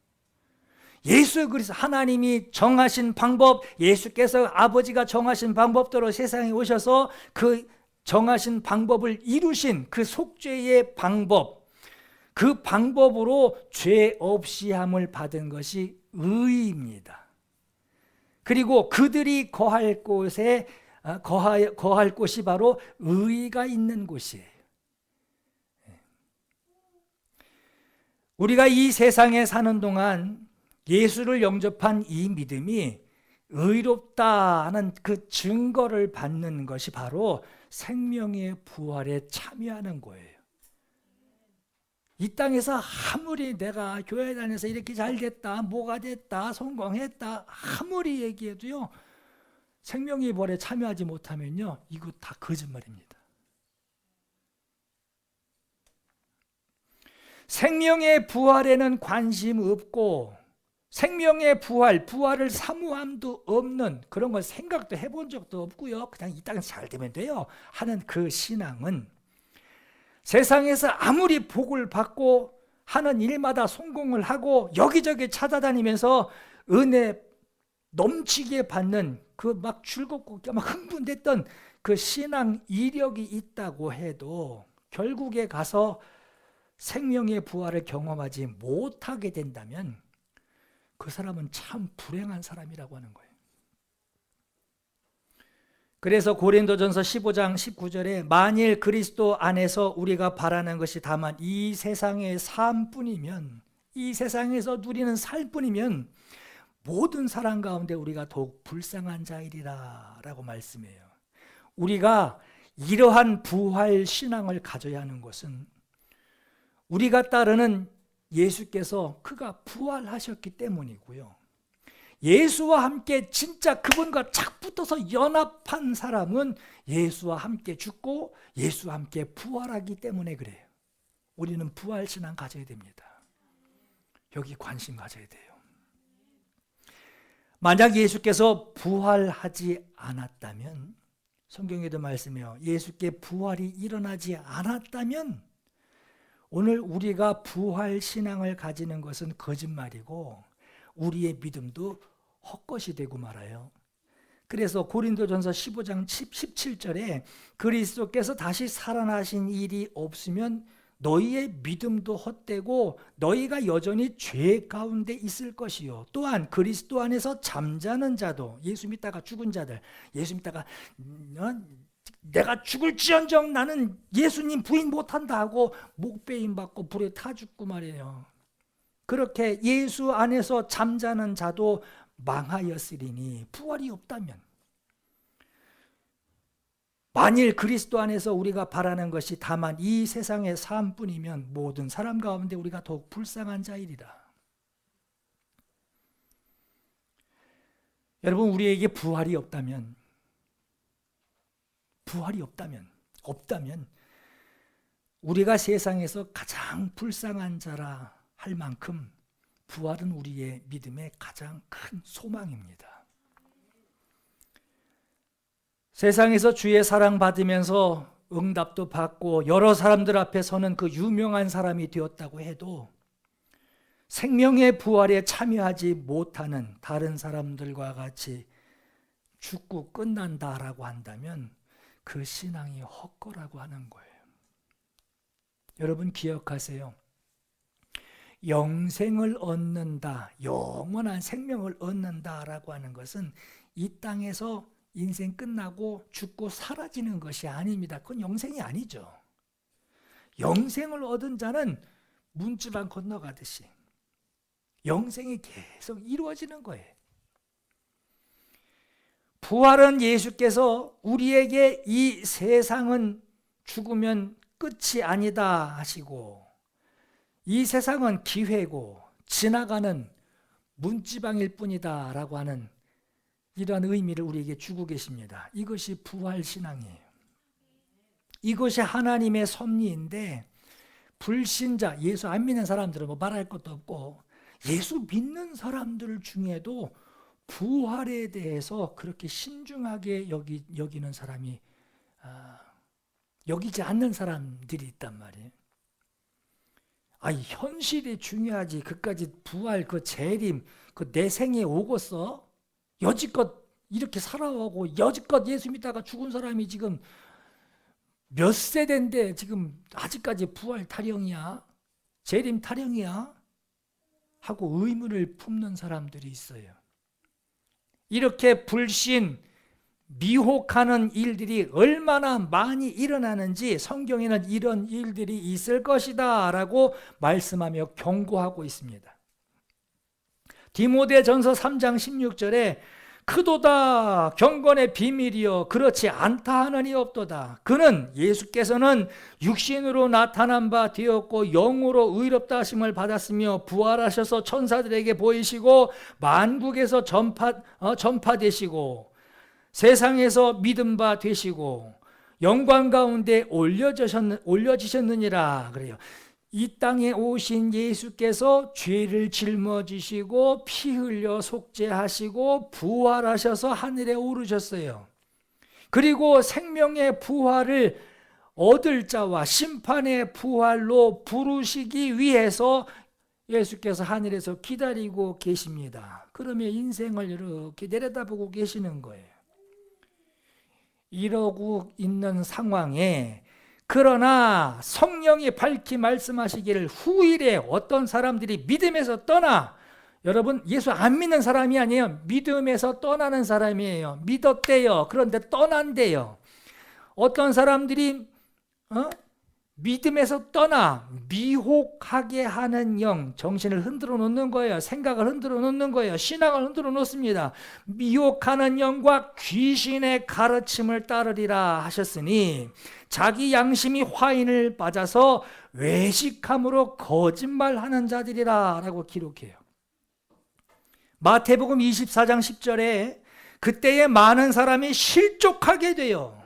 예수 그리스도 하나님이 정하신 방법, 예수께서 아버지가 정하신 방법대로 세상에 오셔서 그 정하신 방법을 이루신 그 속죄의 방법, 그 방법으로 죄 없이 함을 받은 것이 의입니다. 그리고 그들이 거할 곳에 거할 곳이 바로 의가 있는 곳이에요. 우리가 이 세상에 사는 동안 예수를 영접한 이 믿음이 의롭다 하는 그 증거를 받는 것이 바로 생명의 부활에 참여하는 거예요. 이 땅에서 아무리 내가 교회 다녀서 이렇게 잘 됐다, 뭐가 됐다, 성공했다 아무리 얘기해도요, 생명의 부활에 참여하지 못하면요, 이거 다 거짓말입니다. 생명의 부활에는 관심 없고 생명의 부활을 사모함도 없는, 그런 걸 생각도 해본 적도 없고요, 그냥 이 땅에서 잘 되면 돼요 하는 그 신앙은 세상에서 아무리 복을 받고 하는 일마다 성공을 하고 여기저기 찾아다니면서 은혜 넘치게 받는 그 막 즐겁고 막 흥분됐던 그 신앙 이력이 있다고 해도 결국에 가서 생명의 부활을 경험하지 못하게 된다면 그 사람은 참 불행한 사람이라고 하는 거예요. 그래서 고린도전서 15장 19절에 만일 그리스도 안에서 우리가 바라는 것이 다만 이 세상의 삶뿐이면, 이 세상에서 누리는 삶뿐이면 모든 사람 가운데 우리가 더욱 불쌍한 자이리라 라고 말씀해요. 우리가 이러한 부활 신앙을 가져야 하는 것은 우리가 따르는 예수께서 그가 부활하셨기 때문이고요, 예수와 함께 진짜 그분과 착 붙어서 연합한 사람은 예수와 함께 죽고 예수와 함께 부활하기 때문에 그래요. 우리는 부활 신앙 가져야 됩니다. 여기 관심 가져야 돼요. 만약 예수께서 부활하지 않았다면, 성경에도 말씀해요, 예수께 부활이 일어나지 않았다면 오늘 우리가 부활 신앙을 가지는 것은 거짓말이고 우리의 믿음도 헛것이 되고 말아요. 그래서 고린도전서 15장 17절에 그리스도께서 다시 살아나신 일이 없으면 너희의 믿음도 헛되고 너희가 여전히 죄 가운데 있을 것이요, 또한 그리스도 안에서 잠자는 자도, 예수 믿다가 죽은 자들, 예수 믿다가 내가 죽을지언정 나는 예수님 부인 못한다 하고 목베임 받고 불에 타 죽고 말이에요. 그렇게 예수 안에서 잠자는 자도 망하였으리니, 부활이 없다면, 만일 그리스도 안에서 우리가 바라는 것이 다만 이 세상의 삶뿐이면 모든 사람 가운데 우리가 더욱 불쌍한 자이리라. 여러분, 우리에게 부활이 없다면 우리가 세상에서 가장 불쌍한 자라 할 만큼 부활은 우리의 믿음의 가장 큰 소망입니다. 세상에서 주의 사랑 받으면서 응답도 받고 여러 사람들 앞에 서는 그 유명한 사람이 되었다고 해도 생명의 부활에 참여하지 못하는 다른 사람들과 같이 죽고 끝난다라고 한다면 그 신앙이 헛거라고 하는 거예요. 여러분 기억하세요. 영생을 얻는다, 영원한 생명을 얻는다라고 하는 것은 이 땅에서 인생 끝나고 죽고 사라지는 것이 아닙니다. 그건 영생이 아니죠. 영생을 얻은 자는 문지방 건너가듯이 영생이 계속 이루어지는 거예요. 부활은 예수께서 우리에게 이 세상은 죽으면 끝이 아니다 하시고, 이 세상은 기회고 지나가는 문지방일 뿐이다 라고 하는 이러한 의미를 우리에게 주고 계십니다. 이것이 부활신앙이에요. 이것이 하나님의 섭리인데, 불신자, 예수 안 믿는 사람들은 뭐 말할 것도 없고, 예수 믿는 사람들 중에도 부활에 대해서 그렇게 신중하게 여기는 사람이 여기지 않는 사람들이 있단 말이에요. 현실이 중요하지, 그까지 부활, 그 재림, 그 내 생에 오겠어? 여지껏 이렇게 살아오고 여지껏 예수 믿다가 죽은 사람이 지금 몇 세대인데 지금 아직까지 부활 타령이야? 재림 타령이야? 하고 의문을 품는 사람들이 있어요. 이렇게 불신, 미혹하는 일들이 얼마나 많이 일어나는지 성경에는 이런 일들이 있을 것이다 라고 말씀하며 경고하고 있습니다. 디모데전서 3장 16절에 크도다 경건의 비밀이여 그렇지 않다 하느니 없도다. 그는 예수께서는 육신으로 나타난 바 되었고 영으로 의롭다 하심을 받았으며 부활하셔서 천사들에게 보이시고 만국에서 전파되시고 세상에서 믿음 바 되시고 영광 가운데 올려지셨느니라 그래요. 이 땅에 오신 예수께서 죄를 짊어지시고 피 흘려 속죄하시고 부활하셔서 하늘에 오르셨어요. 그리고 생명의 부활을 얻을 자와 심판의 부활로 부르시기 위해서 예수께서 하늘에서 기다리고 계십니다. 그러면 인생을 이렇게 내려다보고 계시는 거예요. 이러고 있는 상황에, 그러나 성령이 밝히 말씀하시기를 후일에 어떤 사람들이 믿음에서 떠나, 여러분 예수 안 믿는 사람이 아니에요. 믿음에서 떠나는 사람이에요. 믿었대요. 그런데 떠난대요. 어떤 사람들이 믿음에서 떠나 미혹하게 하는 영, 정신을 흔들어 놓는 거예요. 생각을 흔들어 놓는 거예요. 신앙을 흔들어 놓습니다. 미혹하는 영과 귀신의 가르침을 따르리라 하셨으니 자기 양심이 화인을 맞아서 외식함으로 거짓말하는 자들이라 라고 기록해요. 마태복음 24장 10절에 그때에 많은 사람이 실족하게 돼요.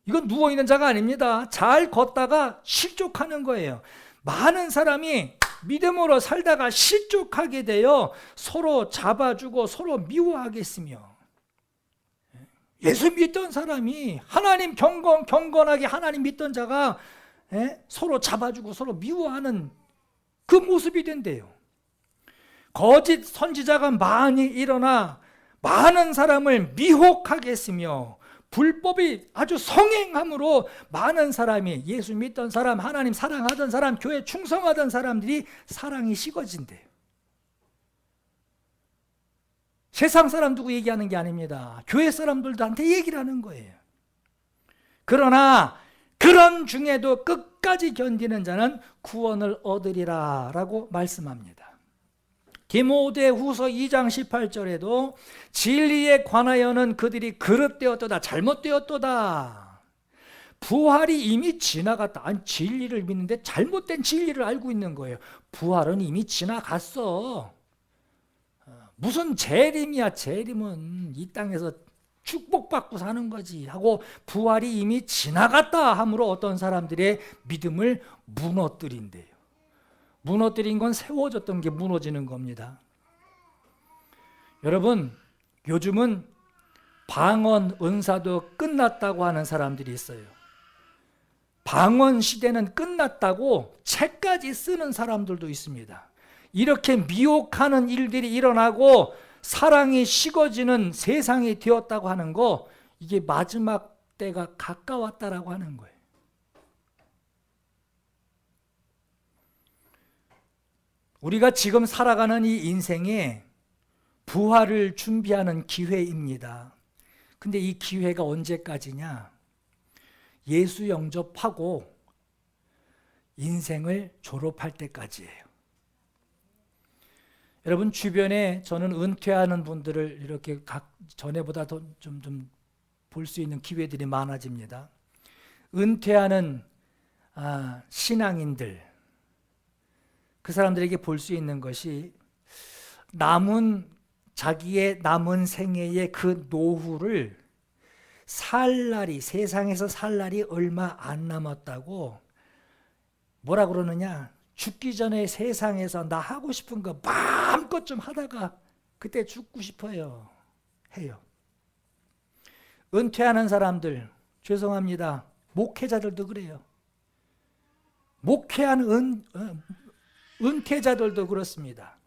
이건 누워있는 자가 아닙니다. 잘 걷다가 실족하는 거예요. 많은 사람이 믿음으로 살다가 실족하게 되어 서로 잡아주고 서로 미워하겠으며, 예수 믿던 사람이 하나님 경건하게 하나님 믿던 자가 서로 잡아주고 서로 미워하는 그 모습이 된대요. 거짓 선지자가 많이 일어나 많은 사람을 미혹하게 했으며 불법이 아주 성행함으로 많은 사람이, 예수 믿던 사람, 하나님 사랑하던 사람, 교회 충성하던 사람들이 사랑이 식어진대요. 세상 사람 두고 얘기하는 게 아닙니다. 교회 사람들한테 얘기를 하는 거예요. 그러나 그런 중에도 끝까지 견디는 자는 구원을 얻으리라 라고 말씀합니다. 디모데후서 2장 18절에도 진리에 관하여는 그들이 그릇되었도다, 잘못되었도다. 부활이 이미 지나갔다. 아니, 진리를 믿는데 잘못된 진리를 알고 있는 거예요. 부활은 이미 지나갔어. 무슨 재림이야. 재림은 이 땅에서 축복받고 사는 거지 하고 부활이 이미 지나갔다 함으로 어떤 사람들의 믿음을 무너뜨린대요. 무너뜨린 건 세워졌던 게 무너지는 겁니다. 여러분, 요즘은 방언 은사도 끝났다고 하는 사람들이 있어요. 방언 시대는 끝났다고 책까지 쓰는 사람들도 있습니다. 이렇게 미혹하는 일들이 일어나고 사랑이 식어지는 세상이 되었다고 하는 거, 이게 마지막 때가 가까웠다라고 하는 거예요. 우리가 지금 살아가는 이 인생에 부활을 준비하는 기회입니다. 근데 이 기회가 언제까지냐? 예수 영접하고 인생을 졸업할 때까지예요. 여러분 주변에 저는 은퇴하는 분들을 이렇게 전에보다 더 좀 볼 수 있는 기회들이 많아집니다. 은퇴하는 신앙인들, 그 사람들에게 볼 수 있는 것이 자기의 남은 생애의 그 노후를 세상에서 살 날이 얼마 안 남았다고 뭐라 그러느냐? 죽기 전에 세상에서 나 하고 싶은 거 마음껏 좀 하다가 그때 죽고 싶어요. 해요. 은퇴하는 사람들, 죄송합니다. 목회자들도 그래요. 목회하는 은퇴자들도 그렇습니다.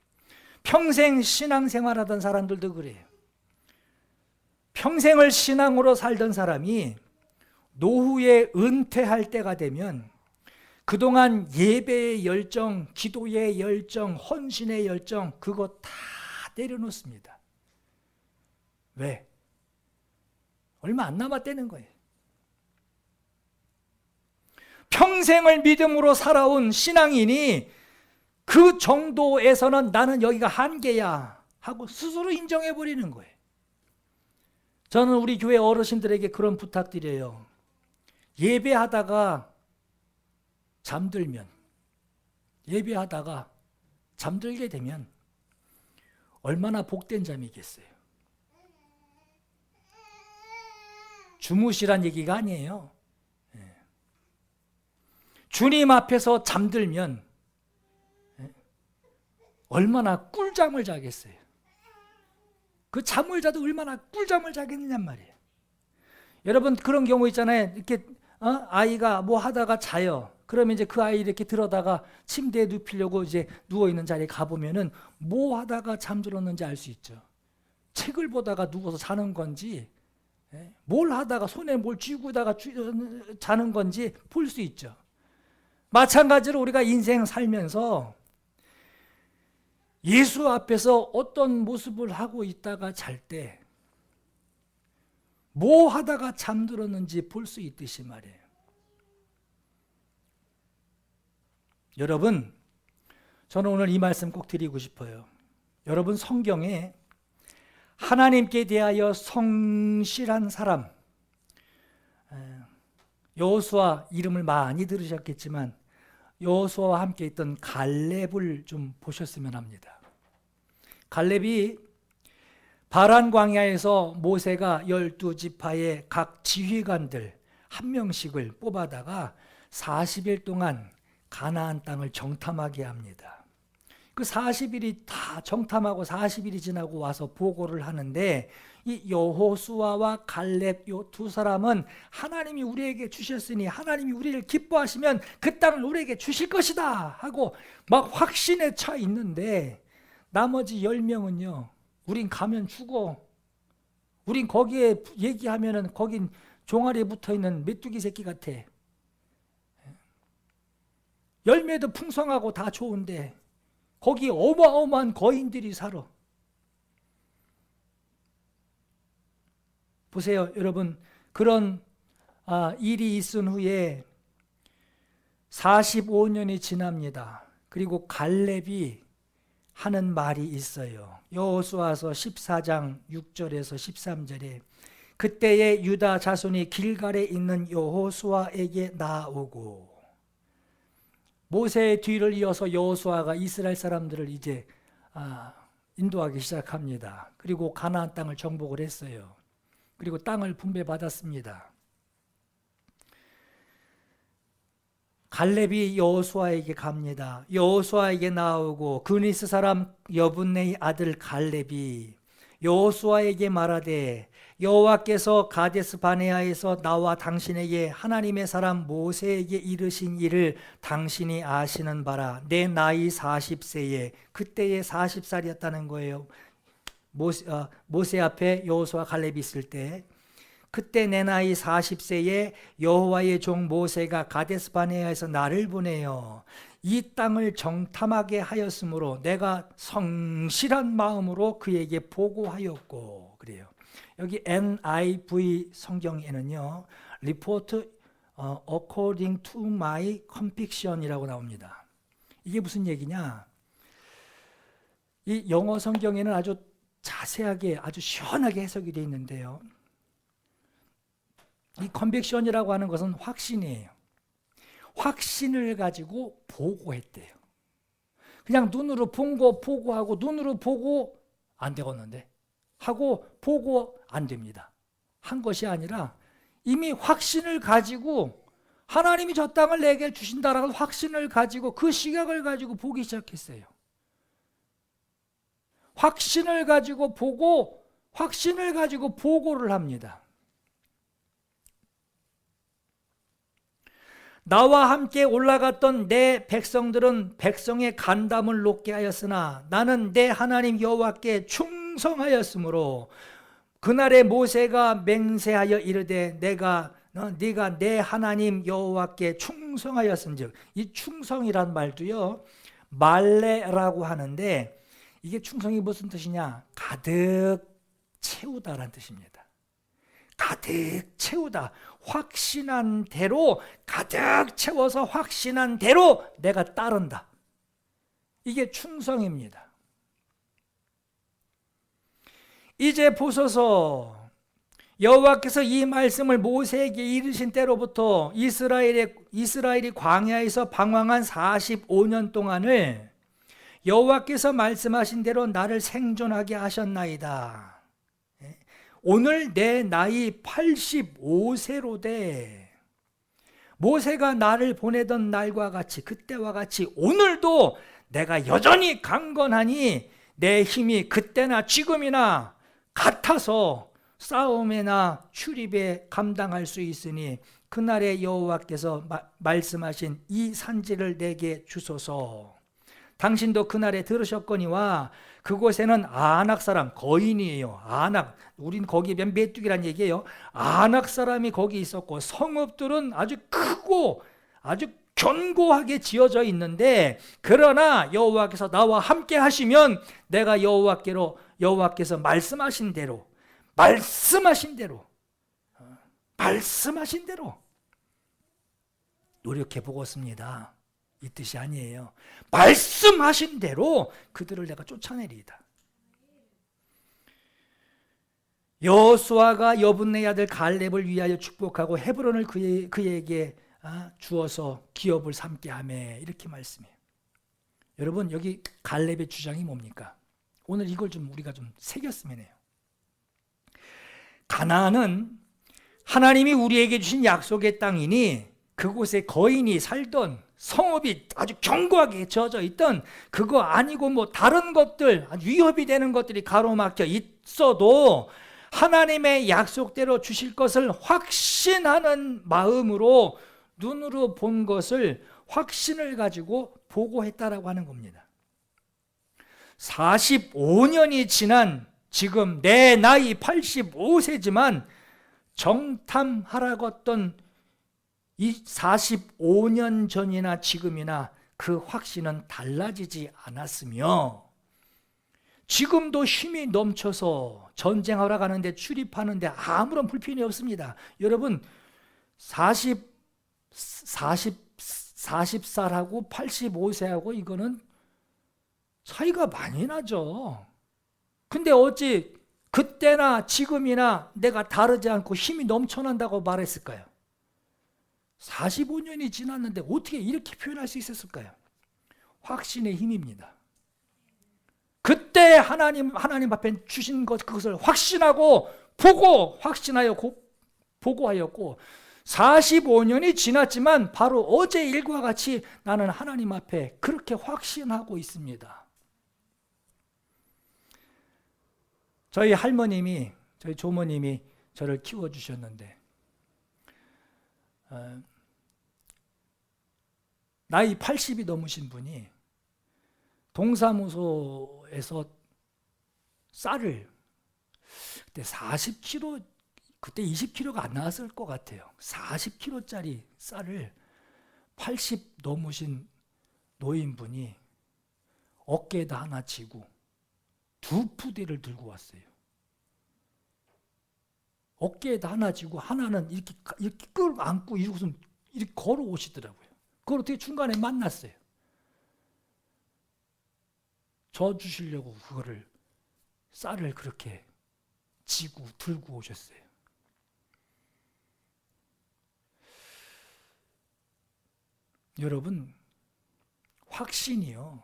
평생 신앙생활하던 사람들도 그래요. 평생을 신앙으로 살던 사람이 노후에 은퇴할 때가 되면 그동안 예배의 열정, 기도의 열정, 헌신의 열정 그거 다 내려놓습니다. 왜? 얼마 안 남았다는 거예요. 평생을 믿음으로 살아온 신앙인이 그 정도에서는 나는 여기가 한계야 하고 스스로 인정해버리는 거예요. 저는 우리 교회 어르신들에게 그런 부탁드려요. 예배하다가 잠들게 되면 얼마나 복된 잠이겠어요. 주무시란 얘기가 아니에요. 주님 앞에서 잠들면 얼마나 꿀잠을 자겠어요. 그 잠을 자도 얼마나 꿀잠을 자겠느냔 말이에요. 여러분 그런 경우 있잖아요. 이렇게 아이가 뭐 하다가 자요. 그러면 이제 그 아이 이렇게 들어다가 침대에 눕히려고 이제 누워 있는 자리에 가보면은 뭐 하다가 잠들었는지 알 수 있죠. 책을 보다가 누워서 자는 건지, 뭘 하다가 손에 뭘 쥐고다가 자는 건지 볼 수 있죠. 마찬가지로 우리가 인생 살면서 예수 앞에서 어떤 모습을 하고 있다가 잘 때 뭐 하다가 잠들었는지 볼 수 있듯이 말이에요. 여러분, 저는 오늘 이 말씀 꼭 드리고 싶어요. 여러분 성경에 하나님께 대하여 성실한 사람, 여호수아 이름을 많이 들으셨겠지만 여호수아와 함께 있던 갈렙을 좀 보셨으면 합니다. 갈렙이 바란 광야에서 모세가 12지파의 각 지휘관들 한 명씩을 뽑아다가 40일 동안 가나안 땅을 정탐하게 합니다. 그 40일이 다 정탐하고 40일이 지나고 와서 보고를 하는데 이 여호수아와 갈렙 요 두 사람은 하나님이 우리에게 주셨으니 하나님이 우리를 기뻐하시면 그 땅을 우리에게 주실 것이다 하고 막 확신에 차 있는데 나머지 10명은요. 우린 가면 죽어. 우린 거기에 얘기하면은 거긴 종아리에 붙어있는 메뚜기 새끼 같아. 열매도 풍성하고 다 좋은데 거기 어마어마한 거인들이 살아. 보세요, 여러분. 그런 일이 있은 후에 45년이 지납니다. 그리고 갈렙이 하는 말이 있어요. 여호수아서 14장 6절에서 13절에 그때에 유다 자손이 길갈에 있는 여호수아에게 나아오고, 모세의 뒤를 이어서 여호수아가 이스라엘 사람들을 이제 인도하기 시작합니다. 그리고 가나안 땅을 정복을 했어요. 그리고 땅을 분배받았습니다. 갈렙이 여호수아에게 갑니다. 여호수아에게 나오고 그니스 사람 여분네의 아들 갈렙이 여호수아에게 말하되 여호와께서 가데스 바네아에서 나와 당신에게 하나님의 사람 모세에게 이르신 일을 당신이 아시는 바라. 내 나이 40세에, 그때의 40살이었다는 거예요. 모세 앞에 여호수아 갈렙이 있을 때, 그때 내 나이 40세에 여호와의 종 모세가 가데스 바네아에서 나를 보내요. 이 땅을 정탐하게 하였으므로 내가 성실한 마음으로 그에게 보고하였고. 그래요. 여기 NIV 성경에는요, Report according to my conviction이라고 나옵니다. 이게 무슨 얘기냐? 이 영어 성경에는 아주 자세하게, 아주 시원하게 해석이 되어 있는데요, 이 컨빅션이라고 하는 것은 확신이에요. 확신을 가지고 보고했대요. 그냥 눈으로 본 거 보고하고, 눈으로 보고 안 되겠는데 하고 보고 안 됩니다. 한 것이 아니라 이미 확신을 가지고, 하나님이 저 땅을 내게 주신다라는 확신을 가지고 그 시각을 가지고 보기 시작했어요. 확신을 가지고 보고, 확신을 가지고 보고를 합니다. 나와 함께 올라갔던 내 백성들은 백성의 간담을 놓게 하였으나 나는 내 하나님 여호와께 충성하였으므로 그날에 모세가 맹세하여 이르되 네가 내 하나님 여호와께 충성하였은즉, 이 충성이란 말도요, 말레라고 하는데, 이게 충성이 무슨 뜻이냐? 가득 채우다라는 뜻입니다. 가득 채우다. 확신한 대로 가득 채워서 확신한 대로 내가 따른다. 이게 충성입니다. 이제 보소서, 여호와께서 이 말씀을 모세에게 이르신 때로부터 이스라엘이 광야에서 방황한 45년 동안을 여호와께서 말씀하신 대로 나를 생존하게 하셨나이다. 오늘 내 나이 85세로 돼. 모세가 나를 보내던 날과 같이, 그때와 같이 오늘도 내가 여전히 강건하니 내 힘이 그때나 지금이나 같아서 싸움이나 출입에 감당할 수 있으니 그날에 여호와께서 말씀하신 이 산지를 내게 주소서. 당신도 그날에 들으셨거니와 그곳에는 아낙 사람, 거인이에요. 아낙, 우린 거기 메뚜기란 얘기예요. 아낙 사람이 거기 있었고, 성읍들은 아주 크고 아주 견고하게 지어져 있는데, 그러나 여호와께서 나와 함께 하시면 내가 여호와께서 말씀하신 대로 노력해 보겠습니다. 이 뜻이 아니에요. 말씀하신 대로 그들을 내가 쫓아내리이다. 여호수아가 여분네 아들 갈렙을 위하여 축복하고 헤브론을 그에게 주어서 기업을 삼게 하며, 이렇게 말씀해요. 여러분, 여기 갈렙의 주장이 뭡니까? 오늘 이걸 우리가 좀 새겼으면 해요. 가나안은 하나님이 우리에게 주신 약속의 땅이니 그곳에 거인이 살던, 성읍이 아주 견고하게 지어져 있던 그거 아니고 뭐 다른 것들, 위협이 되는 것들이 가로막혀 있어도 하나님의 약속대로 주실 것을 확신하는 마음으로 눈으로 본 것을 확신을 가지고 보고했다라고 하는 겁니다. 45년이 지난 지금 내 나이 85세지만 정탐하라고 했던 이 45년 전이나 지금이나 그 확신은 달라지지 않았으며, 지금도 힘이 넘쳐서 전쟁하러 가는데, 출입하는데 아무런 불편이 없습니다. 여러분, 40살하고 85세하고 이거는 차이가 많이 나죠. 근데 어찌 그때나 지금이나 내가 다르지 않고 힘이 넘쳐난다고 말했을까요? 45년이 지났는데 어떻게 이렇게 표현할 수 있었을까요? 확신의 힘입니다. 그때 하나님 앞에 주신 그것을 확신하고 보고하였고, 45년이 지났지만 바로 어제 일과 같이 나는 하나님 앞에 그렇게 확신하고 있습니다. 저희 조모님이 저를 키워주셨는데, 나이 80이 넘으신 분이 동사무소에서 쌀을, 그때 40kg, 그때 20kg가 안 나왔을 것 같아요. 40kg짜리 쌀을 80 넘으신 노인분이 어깨에다 하나 지고 2푸대를 들고 왔어요. 어깨에다 하나 지고 하나는 이렇게 끌어안고 이러고서 이렇게 걸어오시더라고요. 그걸 어떻게 중간에 만났어요. 저 주시려고 그거를 쌀을 그렇게 지고 들고 오셨어요. 여러분, 확신이요.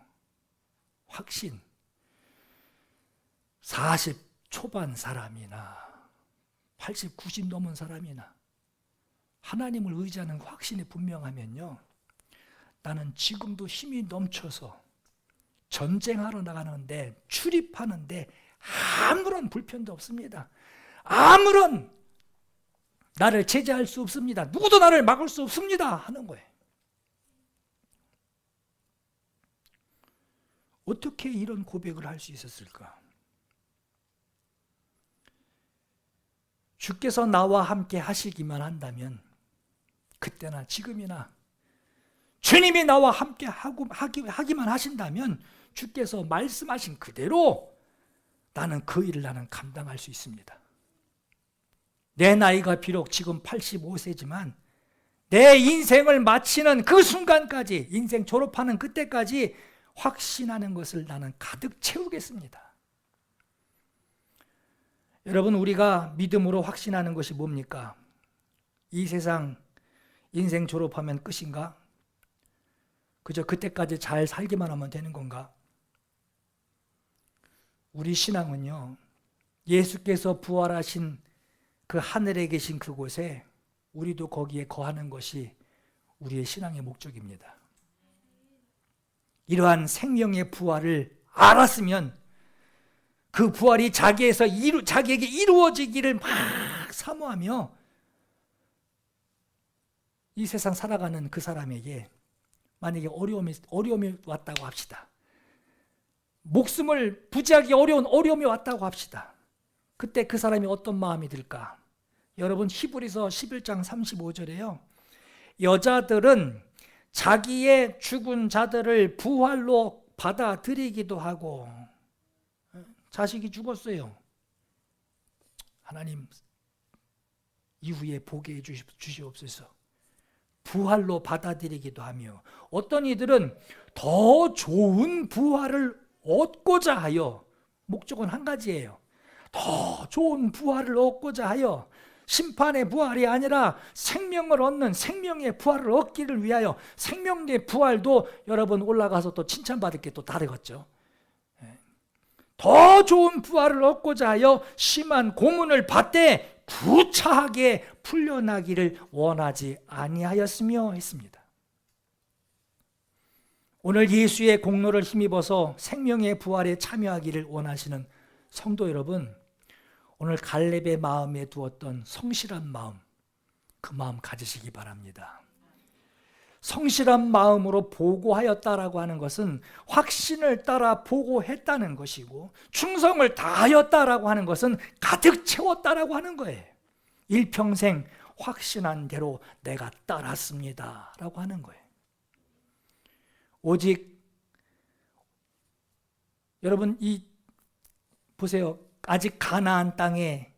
확신. 40 초반 사람이나 80, 90 넘은 사람이나 하나님을 의지하는 확신이 분명하면요, 나는 지금도 힘이 넘쳐서 전쟁하러 나가는데, 출입하는데 아무런 불편도 없습니다. 아무런 나를 제재할 수 없습니다. 누구도 나를 막을 수 없습니다 하는 거예요. 어떻게 이런 고백을 할 수 있었을까? 주께서 나와 함께 하시기만 한다면, 그때나 지금이나 주님이 나와 함께 하기만 하신다면 주께서 말씀하신 그대로 나는 그 일을 감당할 수 있습니다. 내 나이가 비록 지금 85세지만 내 인생을 마치는 그 순간까지, 인생 졸업하는 그때까지 확신하는 것을 나는 가득 채우겠습니다. 여러분, 우리가 믿음으로 확신하는 것이 뭡니까? 이 세상 인생 졸업하면 끝인가? 그저 그때까지 잘 살기만 하면 되는 건가? 우리 신앙은요, 예수께서 부활하신 그 하늘에 계신 그곳에 우리도 거기에 거하는 것이 우리의 신앙의 목적입니다. 이러한 생명의 부활을 알았으면 그 부활이 자기에게 이루어지기를 막 사모하며 이 세상 살아가는 그 사람에게 만약에 어려움이 왔다고 합시다. 목숨을 부지하기 어려운 어려움이 왔다고 합시다. 그때 그 사람이 어떤 마음이 들까? 여러분, 히브리서 11장 35절에요. 여자들은 자기의 죽은 자들을 부활로 받아들이기도 하고, 자식이 죽었어요. 하나님 이후에 보게 해 주시옵소서. 부활로 받아들이기도 하며, 어떤 이들은 더 좋은 부활을 얻고자 하여, 목적은 한 가지예요. 더 좋은 부활을 얻고자 하여, 심판의 부활이 아니라 생명을 얻는 생명의 부활을 얻기를 위하여, 생명의 부활도 여러분 올라가서 또 칭찬받을 게 또 다르겠죠. 더 좋은 부활을 얻고자 하여 심한 고문을 받되 구차하게 풀려나기를 원하지 아니하였으며 했습니다. 오늘 예수의 공로를 힘입어서 생명의 부활에 참여하기를 원하시는 성도 여러분, 오늘 갈렙의 마음에 두었던 성실한 마음, 그 마음 가지시기 바랍니다. 성실한 마음으로 보고하였다라고 하는 것은 확신을 따라 보고했다는 것이고, 충성을 다하였다라고 하는 것은 가득 채웠다라고 하는 거예요. 일평생 확신한 대로 내가 따랐습니다 라고 하는 거예요. 오직 여러분, 보세요. 아직 가나안 땅에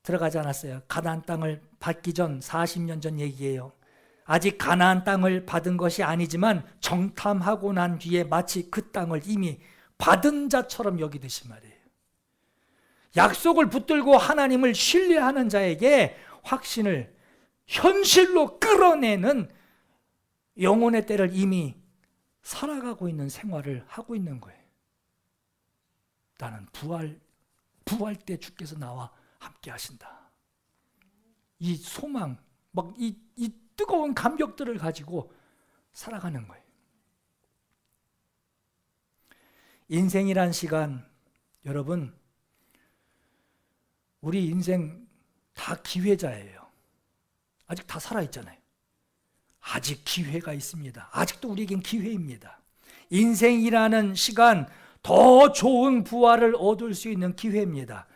들어가지 않았어요. 가나안 땅을 받기 전 40년 전 얘기예요. 아직 가나안 땅을 받은 것이 아니지만 정탐하고 난 뒤에 마치 그 땅을 이미 받은 자처럼 여기듯이 말이에요. 약속을 붙들고 하나님을 신뢰하는 자에게 확신을 현실로 끌어내는 영혼의 때를 이미 살아가고 있는 생활을 하고 있는 거예요. 나는 부활 때 주께서 나와 함께 하신다. 이 소망, 이 뜨거운 감격들을 가지고 살아가는 거예요. 인생이란 시간, 여러분, 우리 인생 다 기회자예요. 아직 다 살아있잖아요. 아직 기회가 있습니다. 아직도 우리에겐 기회입니다. 인생이라는 시간, 더 좋은 부활을 얻을 수 있는 기회입니다.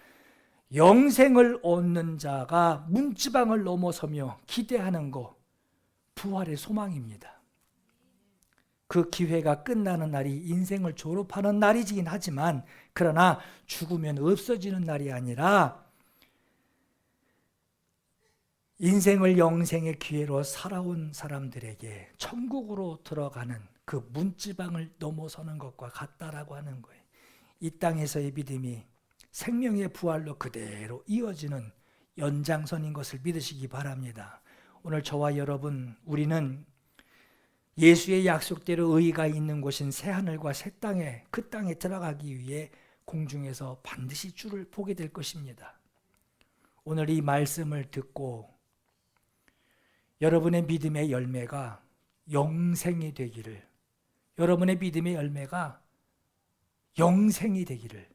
영생을 얻는 자가 문지방을 넘어서며 기대하는 것, 부활의 소망입니다. 그 기회가 끝나는 날이 인생을 졸업하는 날이긴 하지만, 그러나 죽으면 없어지는 날이 아니라 인생을 영생의 기회로 살아온 사람들에게 천국으로 들어가는 그 문지방을 넘어서는 것과 같다라고 하는 거예요. 이 땅에서의 믿음이 생명의 부활로 그대로 이어지는 연장선인 것을 믿으시기 바랍니다. 오늘 저와 여러분, 우리는 예수의 약속대로 의가 있는 곳인 새하늘과 새 땅에, 그 땅에 들어가기 위해 공중에서 반드시 주를 보게 될 것입니다. 오늘 이 말씀을 듣고 여러분의 믿음의 열매가 영생이 되기를, 여러분의 믿음의 열매가 영생이 되기를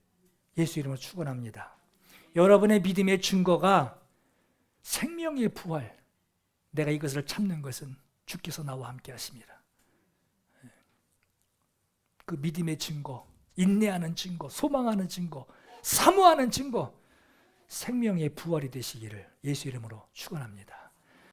예수 이름으로 축원합니다. 여러분의 믿음의 증거가 생명의 부활, 내가 이것을 참는 것은 주께서 나와 함께 하십니다. 그 믿음의 증거, 인내하는 증거, 소망하는 증거, 사모하는 증거, 생명의 부활이 되시기를 예수 이름으로 축원합니다.